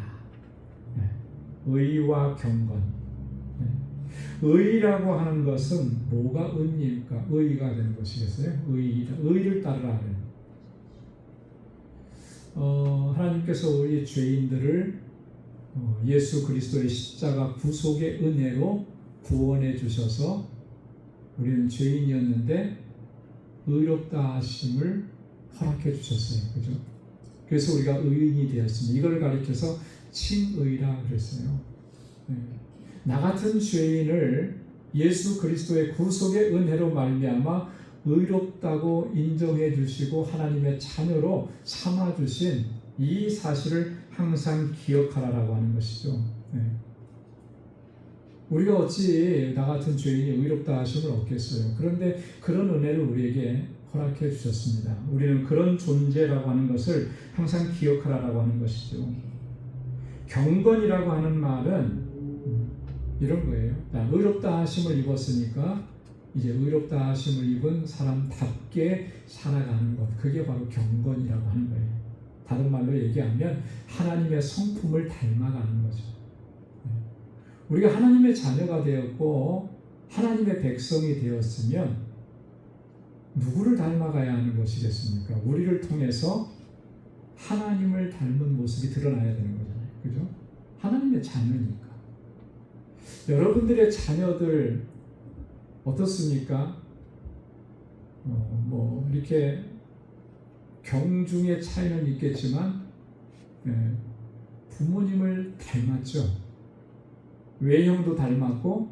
의와 경건. 의라고 하는 것은 뭐가 의입니까? 의가 되는 것이겠어요? 의를 따르라. 하나님께서 우리 죄인들을 예수 그리스도의 십자가 구속의 은혜로 구원해 주셔서 우리는 죄인이었는데 의롭다 하심을 허락해 주셨어요. 그죠? 그래서 우리가 의인이 되었습니다. 이걸 가리켜서 칭의라 그랬어요. 나 같은 죄인을 예수 그리스도의 구속의 은혜로 말미암아 의롭다고 인정해 주시고 하나님의 자녀로 삼아 주신 이 사실을 항상 기억하라라고 하는 것이죠. 우리가 어찌 나 같은 죄인이 의롭다 하심을 얻겠어요. 그런데 그런 은혜를 우리에게 허락해 주셨습니다. 우리는 그런 존재라고 하는 것을 항상 기억하라라고 하는 것이죠. 경건이라고 하는 말은 이런 거예요. 의롭다 하심을 입었으니까 이제 의롭다 하심을 입은 사람답게 살아가는 것, 그게 바로 경건이라고 하는 거예요. 다른 말로 얘기하면 하나님의 성품을 닮아가는 거죠. 우리가 하나님의 자녀가 되었고 하나님의 백성이 되었으면 누구를 닮아가야 하는 것이겠습니까? 우리를 통해서 하나님을 닮은 모습이 드러나야 되는 거잖아요. 그죠? 하나님의 자녀니까. 여러분들의 자녀들 어떻습니까? 이렇게 경중의 차이는 있겠지만 부모님을 닮았죠. 외형도 닮았고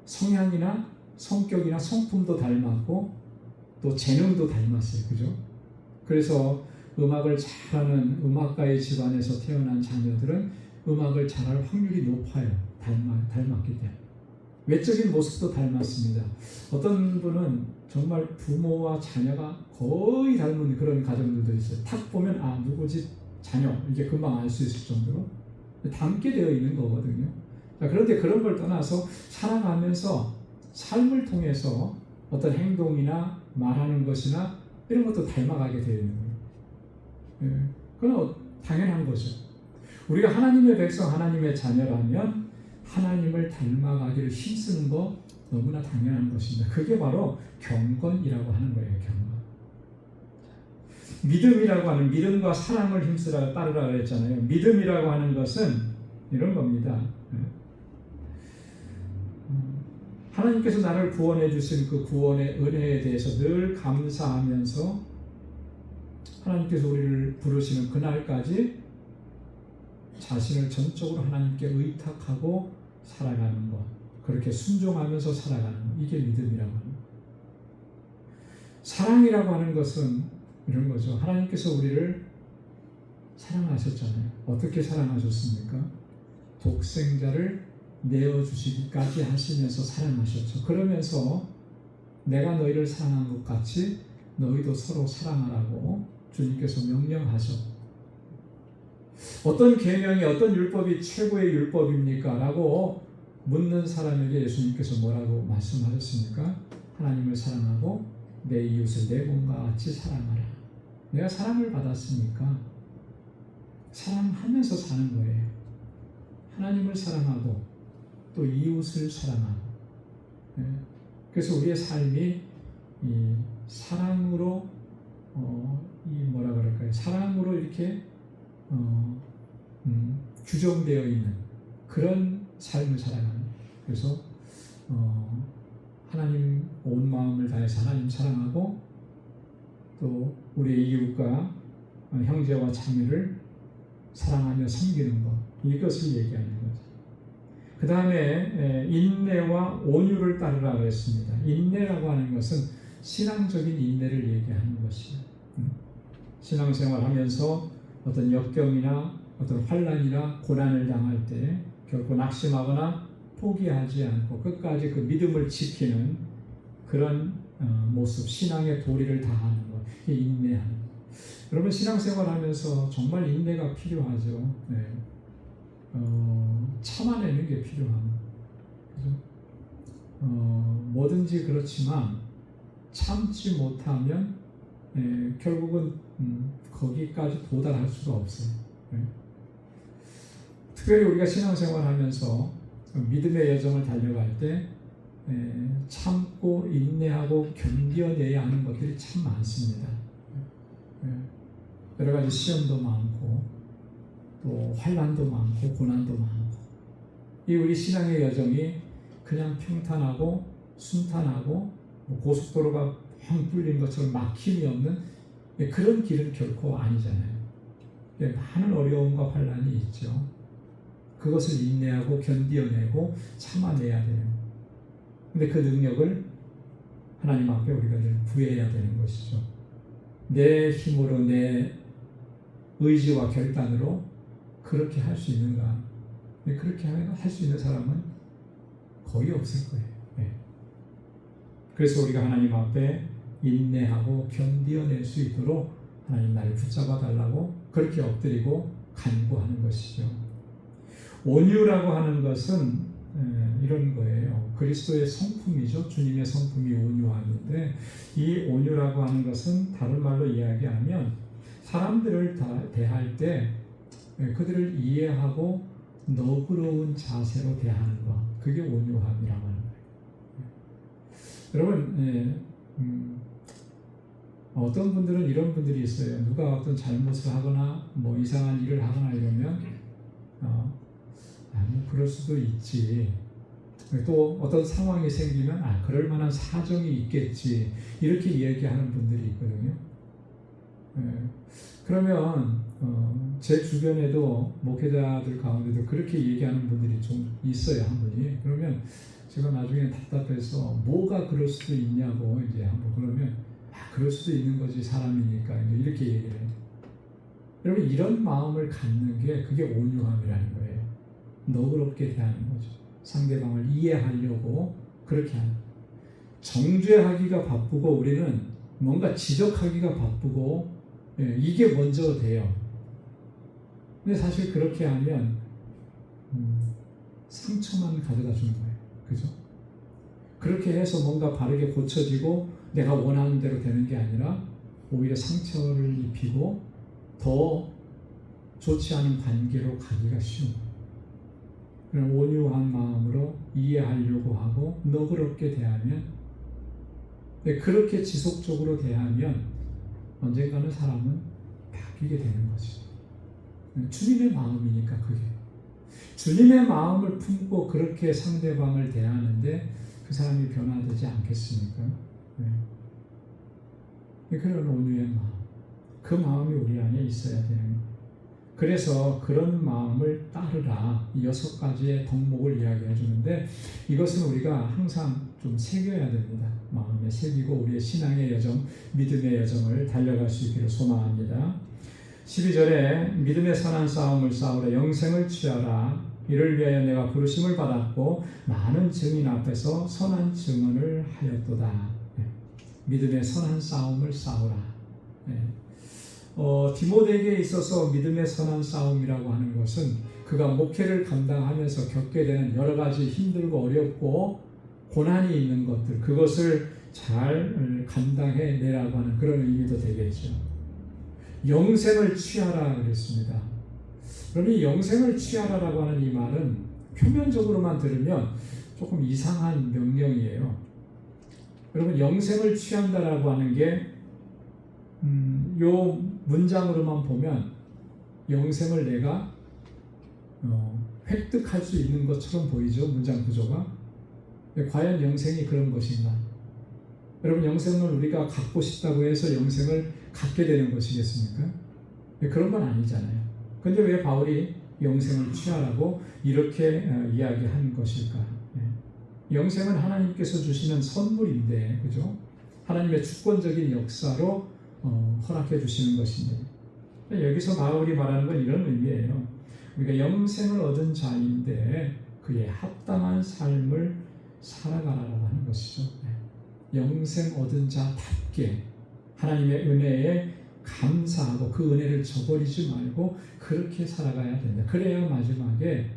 성향이나 성격이나 성품도 닮았고 또 재능도 닮았어요. 그죠? 그래서 음악을 잘하는 음악가의 집안에서 태어난 자녀들은 음악을 잘할 확률이 높아요. 닮았기 때문에. 외적인 모습도 닮았습니다. 어떤 분은 정말 부모와 자녀가 거의 닮은 그런 가정들도 있어요. 탁 보면 누구지 자녀 이게 금방 알 수 있을 정도로 닮게 되어 있는 거거든요. 그런데 그런 걸 떠나서 살아가면서 삶을 통해서 어떤 행동이나 말하는 것이나 이런 것도 닮아가게 되어 있는 거예요. 그건 당연한 거죠. 우리가 하나님의 백성, 하나님의 자녀라면 하나님을 닮아가기를 힘쓰는 거 너무나 당연한 것입니다. 그게 바로 경건이라고 하는 거예요. 경건. 믿음이라고 하는 믿음과 사랑을 힘쓰라 따르라 그랬잖아요. 믿음이라고 하는 것은 이런 겁니다. 하나님께서 나를 구원해 주신 그 구원의 은혜에 대해서 늘 감사하면서 하나님께서 우리를 부르시는 그날까지 자신을 전적으로 하나님께 의탁하고 살아가는 것, 그렇게 순종하면서 살아가는 것, 이게 믿음이라고 하는 것. 사랑이라고 하는 것은 이런 거죠. 하나님께서 우리를 사랑하셨잖아요. 어떻게 사랑하셨습니까? 독생자를 내어주시기까지 하시면서 사랑하셨죠. 그러면서 내가 너희를 사랑한 것 같이 너희도 서로 사랑하라고 주님께서 명령하셨죠. 어떤 계명이 어떤 율법이 최고의 율법입니까? 라고 묻는 사람에게 예수님께서 뭐라고 말씀하셨습니까? 하나님을 사랑하고 내 이웃을 내 몸과 같이 사랑하라. 내가 사랑을 받았으니까 사랑하면서 사는 거예요. 하나님을 사랑하고 또 이웃을 사랑하고. 그래서 우리의 삶이 이 사랑으로 뭐라 그럴까요? 사랑으로 이렇게 규정되어 있는 그런 삶을 살아가는. 그래서 하나님 온 마음을 다해서 하나님 사랑하고 또 우리의 이웃과 형제와 자매를 사랑하며 섬기는 것, 이것을 얘기하는 거죠. 그 다음에 인내와 온유를 따르라 그랬습니다. 인내라고 하는 것은 신앙적인 인내를 얘기하는 것이에요. 신앙생활하면서 어떤 역경이나 어떤 환난이나 고난을 당할 때 결코 낙심하거나 포기하지 않고 끝까지 그 믿음을 지키는 그런 모습, 신앙의 도리를 다하는 것, 이게 인내하는 것. 여러분 신앙생활하면서 정말 인내가 필요하죠. 네. 참아내는 게 필요합니다. 그죠? 뭐든지 그렇지만 참지 못하면 결국은 거기까지 도달할 수가 없어요. 특별히 우리가 신앙생활하면서 믿음의 여정을 달려갈 때 참고 인내하고 견뎌내야 하는 것들이 참 많습니다. 여러 가지 시험도 많고 또 환난도 많고 고난도 많고 이 우리 신앙의 여정이 그냥 평탄하고 순탄하고 고속도로가 펑 뚫린 것처럼 막힘이 없는 그런 길은 결코 아니잖아요. 많은 어려움과 환난이 있죠. 그것을 인내하고 견뎌내고 참아내야 돼요. 근데 그 능력을 하나님 앞에 우리가 구해야 되는 것이죠. 내 힘으로 내 의지와 결단으로 그렇게 할 수 있는가? 그렇게 할 수 있는 사람은 거의 없을 거예요. 그래서 우리가 하나님 앞에 인내하고 견뎌낼 수 있도록 하나님 나를 붙잡아 달라고 그렇게 엎드리고 간구하는 것이죠. 온유라고 하는 것은 이런 거예요. 그리스도의 성품이죠. 주님의 성품이 온유함인데 이 온유라고 하는 것은 다른 말로 이야기하면 사람들을 대할 때 그들을 이해하고 너그러운 자세로 대하는 것, 그게 온유함이라고 하는 거예요. 여러분 어떤 분들은 이런 분들이 있어요. 누가 어떤 잘못을 하거나 뭐 이상한 일을 하거나 이러면 뭐 그럴 수도 있지. 또 어떤 상황이 생기면 그럴 만한 사정이 있겠지. 이렇게 얘기하는 분들이 있거든요. 그러면 제 주변에도 목회자들 가운데도 그렇게 얘기하는 분들이 좀 있어요. 한 분이. 그러면 제가 나중에 답답해서 뭐가 그럴 수도 있냐고 이제 한번 그러면 그럴 수도 있는 거지 사람이니까 이렇게 얘기를 해요. 여러분 이런 마음을 갖는 게 그게 온유함이라는 거예요. 너그럽게 대하는 거죠. 상대방을 이해하려고 그렇게 하는 거예요. 정죄하기가 바쁘고 우리는 뭔가 지적하기가 바쁘고 이게 먼저 돼요. 근데 사실 그렇게 하면 상처만 가져다 주는 거예요. 그죠? 그렇게 해서 뭔가 바르게 고쳐지고 내가 원하는 대로 되는 게 아니라 오히려 상처를 입히고 더 좋지 않은 관계로 가기가 쉬운 거예요. 그런 온유한 마음으로 이해하려고 하고 너그럽게 대하면 그렇게 지속적으로 대하면 언젠가는 사람은 바뀌게 되는 거죠. 주님의 마음이니까 그게. 주님의 마음을 품고 그렇게 상대방을 대하는데 그 사람이 변화되지 않겠습니까? 그런 온유의 마음. 그 마음이 우리 안에 있어야 되는 거예요. 그래서 그런 마음을 따르라. 이 6가지의 덕목을 이야기해 주는데 이것은 우리가 항상 좀 새겨야 됩니다. 마음에 새기고 우리의 신앙의 여정, 믿음의 여정을 달려갈 수 있기를 소망합니다. 12절에 믿음의 선한 싸움을 싸우라. 영생을 취하라. 이를 위하여 내가 부르심을 받았고 많은 증인 앞에서 선한 증언을 하였도다. 믿음의 선한 싸움을 싸우라. 디모데에게 있어서 믿음의 선한 싸움이라고 하는 것은 그가 목회를 감당하면서 겪게 되는 여러 가지 힘들고 어렵고 고난이 있는 것들, 그것을 잘 감당해내라고 하는 그런 의미도 되겠죠. 영생을 취하라 그랬습니다. 그러면 이 영생을 취하라라고 하는 이 말은 표면적으로만 들으면 조금 이상한 명령이에요. 여러분 영생을 취한다라고 하는 게 요 문장으로만 보면 영생을 내가 획득할 수 있는 것처럼 보이죠. 문장 구조가. 과연 영생이 그런 것인가? 여러분, 영생을 우리가 갖고 싶다고 해서 영생을 갖게 되는 것이겠습니까? 그런 건 아니잖아요. 근데 왜 바울이 영생을 취하라고 이렇게 이야기한 것일까? 영생은 하나님께서 주시는 선물인데, 그죠? 하나님의 주권적인 역사로 허락해 주시는 것인데, 여기서 바울이 말하는 건 이런 의미예요. 우리가 영생을 얻은 자인데 그에 합당한 삶을 살아가라고 하는 것이죠. 영생 얻은 자답게 하나님의 은혜에 감사하고 그 은혜를 저버리지 말고 그렇게 살아가야 된다. 그래야 마지막에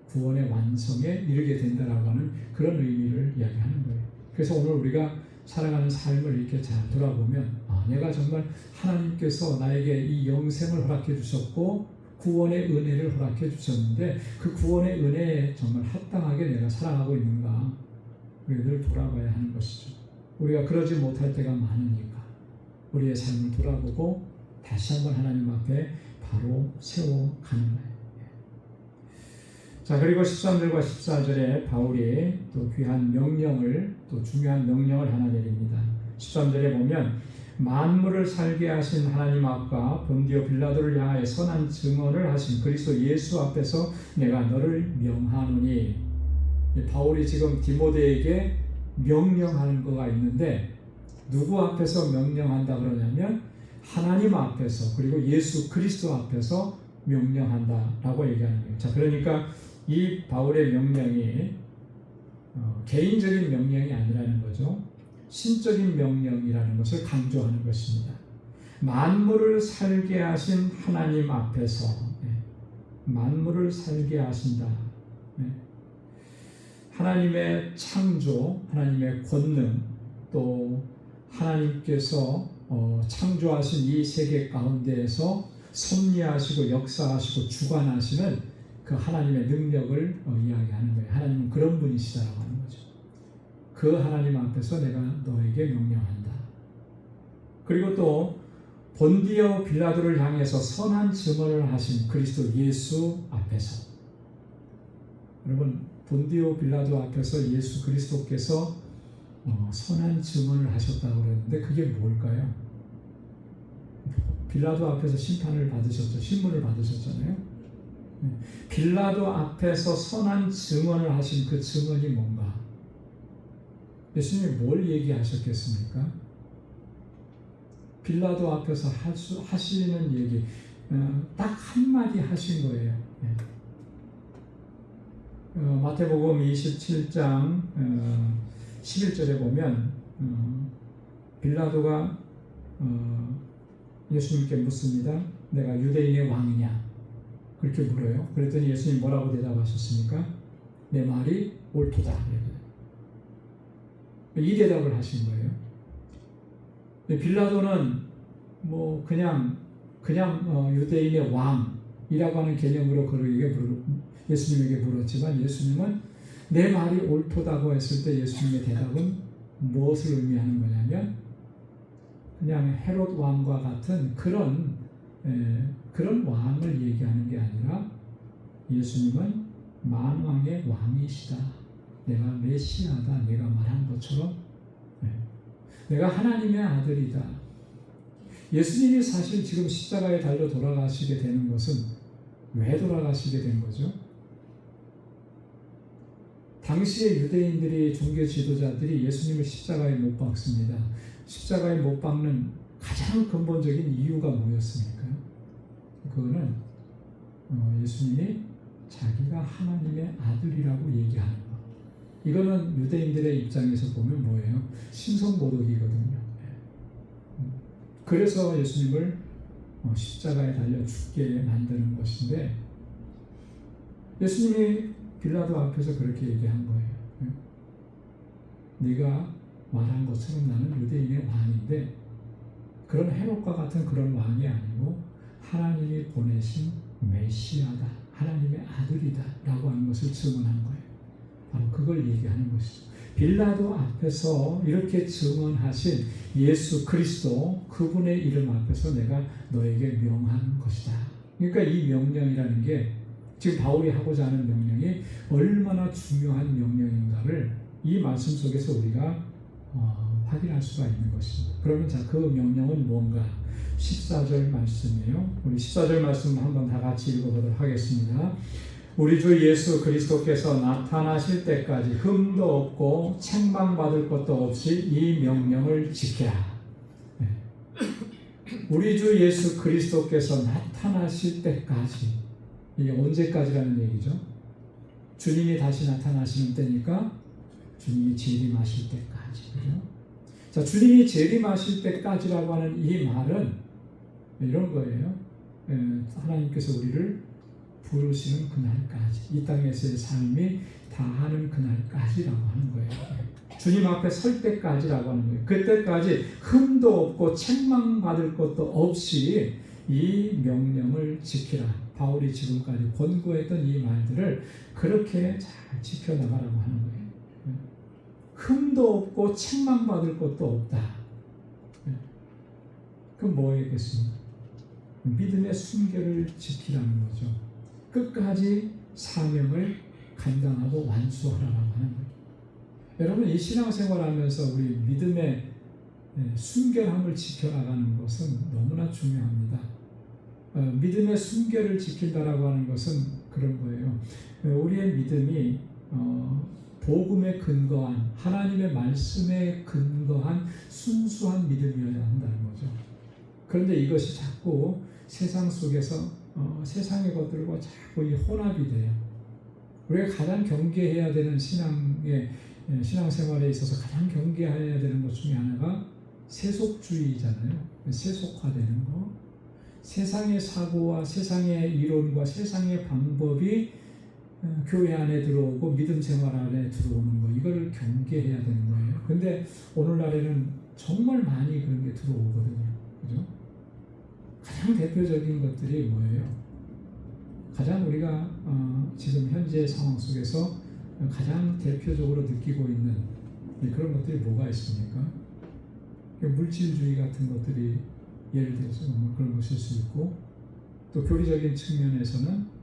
구원의 완성에 이르게 된다라고 하는 그런 의미를 이야기하는 거예요. 그래서 오늘 우리가 살아가는 삶을 이렇게 잘 돌아보면, 내가 정말 하나님께서 나에게 이 영생을 허락해 주셨고 구원의 은혜를 허락해 주셨는데 그 구원의 은혜에 정말 합당하게 내가 살아가고 있는가, 우리가 늘 돌아봐야 하는 것이죠. 우리가 그러지 못할 때가 많으니까 우리의 삶을 돌아보고 다시 한번 하나님 앞에 바로 세워가는 거예요. 자, 그리고 13절과 14절에 바울이 또 귀한 명령을, 또 중요한 명령을 하나 내립니다. 13절에 보면 만물을 살게 하신 하나님 앞과 본디오 빌라도를 향하여 선한 증언을 하신 그리스도 예수 앞에서 내가 너를 명하노니. 바울이 지금 디모데에게 명령하는 거가 있는데, 누구 앞에서 명령한다 그러냐면 하나님 앞에서, 그리고 예수 그리스도 앞에서 명령한다라고 얘기하는 거예요. 자, 그러니까 이 바울의 명령이 개인적인 명령이 아니라는 거죠. 신적인 명령이라는 것을 강조하는 것입니다. 만물을 살게 하신 하나님 앞에서, 만물을 살게 하신다. 하나님의 창조, 하나님의 권능, 또 하나님께서 창조하신 이 세계 가운데에서 섭리하시고 역사하시고 주관하시는 그 하나님의 능력을 이야기하는 거예요. 하나님은 그런 분이시다라고 하는 거죠. 그 하나님 앞에서 내가 너에게 명령한다. 그리고 또 본디오 빌라도를 향해서 선한 증언을 하신 그리스도 예수 앞에서, 여러분, 본디오 빌라도 앞에서 예수 그리스도께서 선한 증언을 하셨다고 그랬는데 그게 뭘까요? 빌라도 앞에서 심판을 받으셨죠. 신문을 받으셨잖아요. 빌라도 앞에서 선한 증언을 하신 그 증언이 뭔가? 예수님이 뭘 얘기하셨겠습니까? 빌라도 앞에서 하시는 얘기 딱 한마디 하신 거예요. 마태복음 27장 11절에 보면 빌라도가 예수님께 묻습니다. 내가 유대인의 왕이냐? 그렇게 물어요. 그랬더니 예수님 뭐라고 대답하셨습니까? 내 말이 옳도다. 이 대답을 하신 거예요. 빌라도는 뭐 그냥 유대인의 왕이라고 하는 개념으로 예수님에게 물었지만, 예수님은 내 말이 옳도다고 했을 때 예수님의 대답은 무엇을 의미하는 거냐면 그냥 헤롯 왕과 같은 그런 왕을 얘기하는 게 아니라 예수님은 만왕의 왕이시다. 내가 메시아다. 내가 말한 것처럼 내가 하나님의 아들이다. 예수님이 사실 지금 십자가에 달려 돌아가시게 되는 것은 왜 돌아가시게 된 거죠? 당시의 유대인들이, 종교 지도자들이 예수님을 십자가에 못 박습니다. 십자가에 못 박는 가장 근본적인 이유가 뭐였습니까? 그거는 예수님이 자기가 하나님의 아들이라고 얘기하는 거. 이거는 유대인들의 입장에서 보면 뭐예요? 신성모독이거든요. 그래서 예수님을 십자가에 달려 죽게 만드는 것인데, 예수님이 빌라도 앞에서 그렇게 얘기한 거예요. 네가 말한 것처럼 나는 유대인의 왕인데 그런 헤롯과 같은 그런 왕이 아니고 하나님이 보내신 메시아다, 하나님의 아들이다 라고 하는 것을 증언한 거예요. 바로 그걸 얘기하는 것이죠. 빌라도 앞에서 이렇게 증언하신 예수 그리스도, 그분의 이름 앞에서 내가 너에게 명하는 것이다. 그러니까 이 명령이라는 게, 지금 바울이 하고자 하는 명령이 얼마나 중요한 명령인가를 이 말씀 속에서 우리가 확인할 수가 있는 것입니다. 그러면 자, 그 명령은 뭔가? 14절 말씀이에요. 우리 14절 말씀 한번 다 같이 읽어보도록 하겠습니다. 우리 주 예수 그리스도께서 나타나실 때까지 흠도 없고 책망받을 것도 없이 이 명령을 지켜라. 네. 우리 주 예수 그리스도께서 나타나실 때까지, 이게 언제까지라는 얘기죠? 주님이 다시 나타나시는 때니까 주님이 재림하실 때까지. 그죠? 자, 주님이 재림하실 때까지라고 하는 이 말은 이런 거예요. 하나님께서 우리를 부르시는 그날까지, 이 땅에서의 삶이 다하는 그날까지라고 하는 거예요. 주님 앞에 설 때까지라고 하는 거예요. 그때까지 흠도 없고 책망받을 것도 없이 이 명령을 지키라. 바울이 지금까지 권고했던 이 말들을 그렇게 잘 지켜나가라고 하는 거예요. 흠도 없고 책망받을 것도 없다. 그럼 뭐겠습니까? 믿음의 순결을 지키라는 거죠. 끝까지 사명을 감당하고 완수하라고 하는 거예요. 여러분, 이 신앙생활하면서 우리 믿음의 순결함을 지켜나가는 것은 너무나 중요합니다. 믿음의 순결을 지킨다라고 하는 것은 그런 거예요. 우리의 믿음이 복음에 근거한, 하나님의 말씀에 근거한 순수한 믿음이어야 한다는 거죠. 그런데 이것이 자꾸 세상 속에서 세상의 것들과 자꾸 이 혼합이 돼요. 우리가 가장 경계해야 되는 신앙생활에 있어서 가장 경계해야 되는 것 중에 하나가 세속주의잖아요. 세속화되는 거. 세상의 사고와 세상의 이론과 세상의 방법이 교회 안에 들어오고 믿음 생활 안에 들어오는 거, 이걸 경계해야 되는 거예요. 근데 오늘날에는 정말 많이 그런 게 들어오거든요. 그죠? 가장 대표적인 것들이 뭐예요? 가장 우리가 지금 현재 상황 속에서 가장 대표적으로 느끼고 있는 그런 것들이 뭐가 있습니까? 물질주의 같은 것들이 예를 들어서 그런 것일 수 있고, 또 교리적인 측면에서는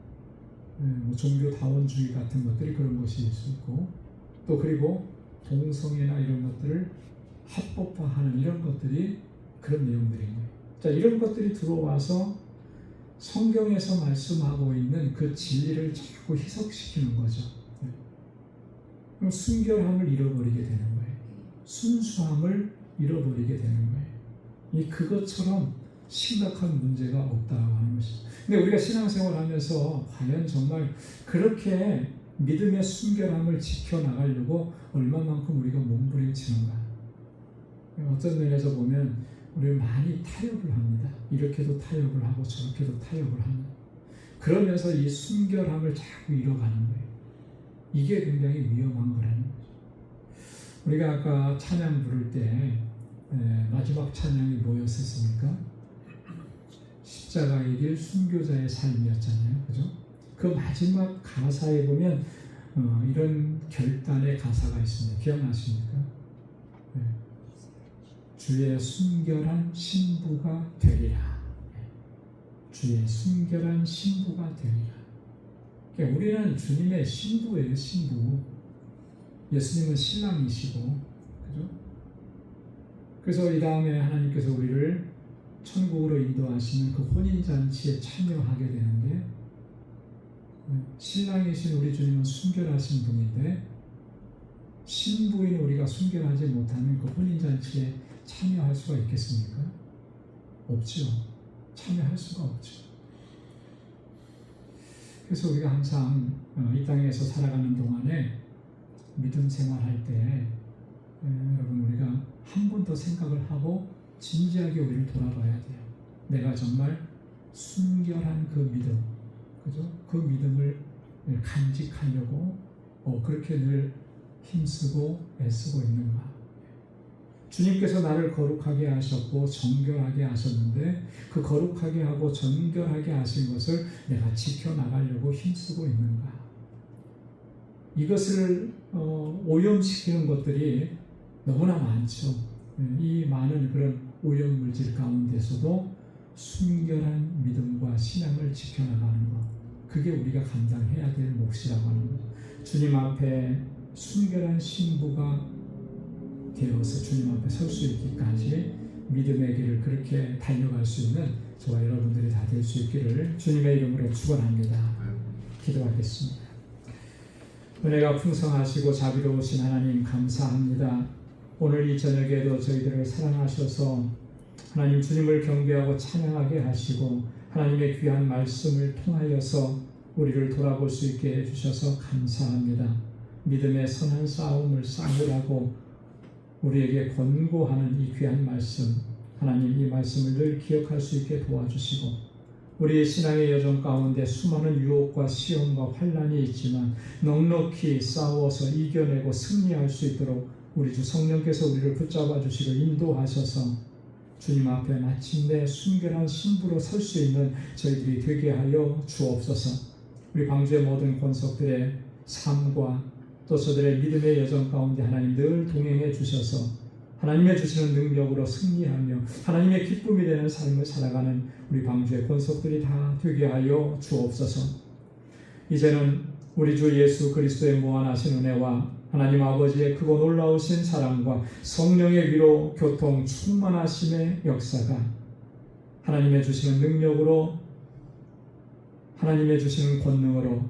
종교다원주의 같은 것들이 그런 것일 수 있고, 또 그리고 동성애나 이런 것들을 합법화하는 이런 것들이 그런 내용들인 거예요. 자, 이런 것들이 들어와서 성경에서 말씀하고 있는 그 진리를 자꾸 희석시키는 거죠. 그럼 순결함을 잃어버리게 되는 거예요. 순수함을 잃어버리게 되는 거예요. 그것처럼 심각한 문제가 없다고 하는 것이죠. 근데 우리가 신앙생활 하면서 과연 정말 그렇게 믿음의 순결함을 지켜나가려고 얼마만큼 우리가 몸부림치는가. 어떤 면에서 보면 우리는 많이 타협을 합니다. 이렇게도 타협을 하고 저렇게도 타협을 합니다. 그러면서 이 순결함을 자꾸 잃어가는 거예요. 이게 굉장히 위험한 거라는 거죠. 우리가 아까 찬양 부를 때 마지막 찬양이 뭐였었습니까? 십자가의 길 순교자의 삶이었잖아요. 그죠? 그 마지막 가사에 보면 이런 결단의 가사가 있습니다. 기억나십니까? 주의 순결한 신부가 되리라. 주의 순결한 신부가 되리라. 그러니까 우리는 주님의 신부예요. 신부. 예수님은 신랑이시고, 그죠? 그래서 이 다음에 하나님께서 우리를 천국으로 인도하시는 그 혼인잔치에 참여하게 되는데, 신랑이신 우리 주님은 순결하신 분인데 신부인 우리가 순결하지 못하면 그 혼인잔치에 참여할 수가 있겠습니까? 없죠. 참여할 수가 없죠. 그래서 우리가 항상 이 땅에서 살아가는 동안에 믿음 생활할 때 여러분, 우리가 한 번 더 생각을 하고 진지하게 우리를 돌아봐야 돼요. 내가 정말 순결한 그 믿음, 그죠? 그 믿음을 간직하려고 그렇게 늘 힘쓰고 애쓰고 있는가? 주님께서 나를 거룩하게 하셨고 정결하게 하셨는데 그 거룩하게 하고 정결하게 하신 것을 내가 지켜나가려고 힘쓰고 있는가? 이것을 오염시키는 것들이 너무나 많죠. 이 많은 그런 오염물질 가운데서도 순결한 믿음과 신앙을 지켜나가는 것, 그게 우리가 감당해야 될 몫이라고 하는 거죠. 주님 앞에 순결한 신부가 되어서 주님 앞에 설 수 있기까지 믿음의 길을 그렇게 달려갈 수 있는 저와 여러분들이 다 될 수 있기를 주님의 이름으로 축원합니다. 기도하겠습니다. 은혜가 풍성하시고 자비로우신 하나님 감사합니다. 오늘 이 저녁에도 저희들을 사랑하셔서 하나님 주님을 경배하고 찬양하게 하시고 하나님의 귀한 말씀을 통하여서 우리를 돌아볼 수 있게 해주셔서 감사합니다. 믿음의 선한 싸움을 싸우라고 우리에게 권고하는 이 귀한 말씀, 하나님 이 말씀을 늘 기억할 수 있게 도와주시고 우리의 신앙의 여정 가운데 수많은 유혹과 시험과 환난이 있지만 넉넉히 싸워서 이겨내고 승리할 수 있도록 우리 주 성령께서 우리를 붙잡아 주시고 인도하셔서 주님 앞에 마침내 순결한 신부로 설 수 있는 저희들이 되게 하여 주옵소서. 우리 방주의 모든 권속들의 삶과 또 저들의 믿음의 여정 가운데 하나님 늘 동행해 주셔서 하나님의 주시는 능력으로 승리하며 하나님의 기쁨이 되는 삶을 살아가는 우리 방주의 권속들이 다 되게 하여 주옵소서. 이제는 우리 주 예수 그리스도의 무한하신 은혜와 하나님 아버지의 크고 놀라우신 사랑과 성령의 위로 교통 충만하심의 역사가 하나님의 주시는 능력으로 하나님의 주시는 권능으로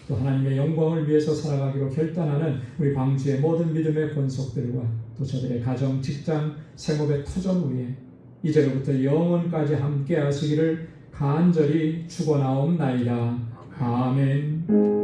또 하나님의 영광을 위해서 살아가기로 결단하는 우리 방주의 모든 믿음의 권속들과 또 저들의 가정, 직장, 생업의 터전 위에 이제로부터 영원까지 함께 하시기를 간절히 축원하옵나이다. 아멘.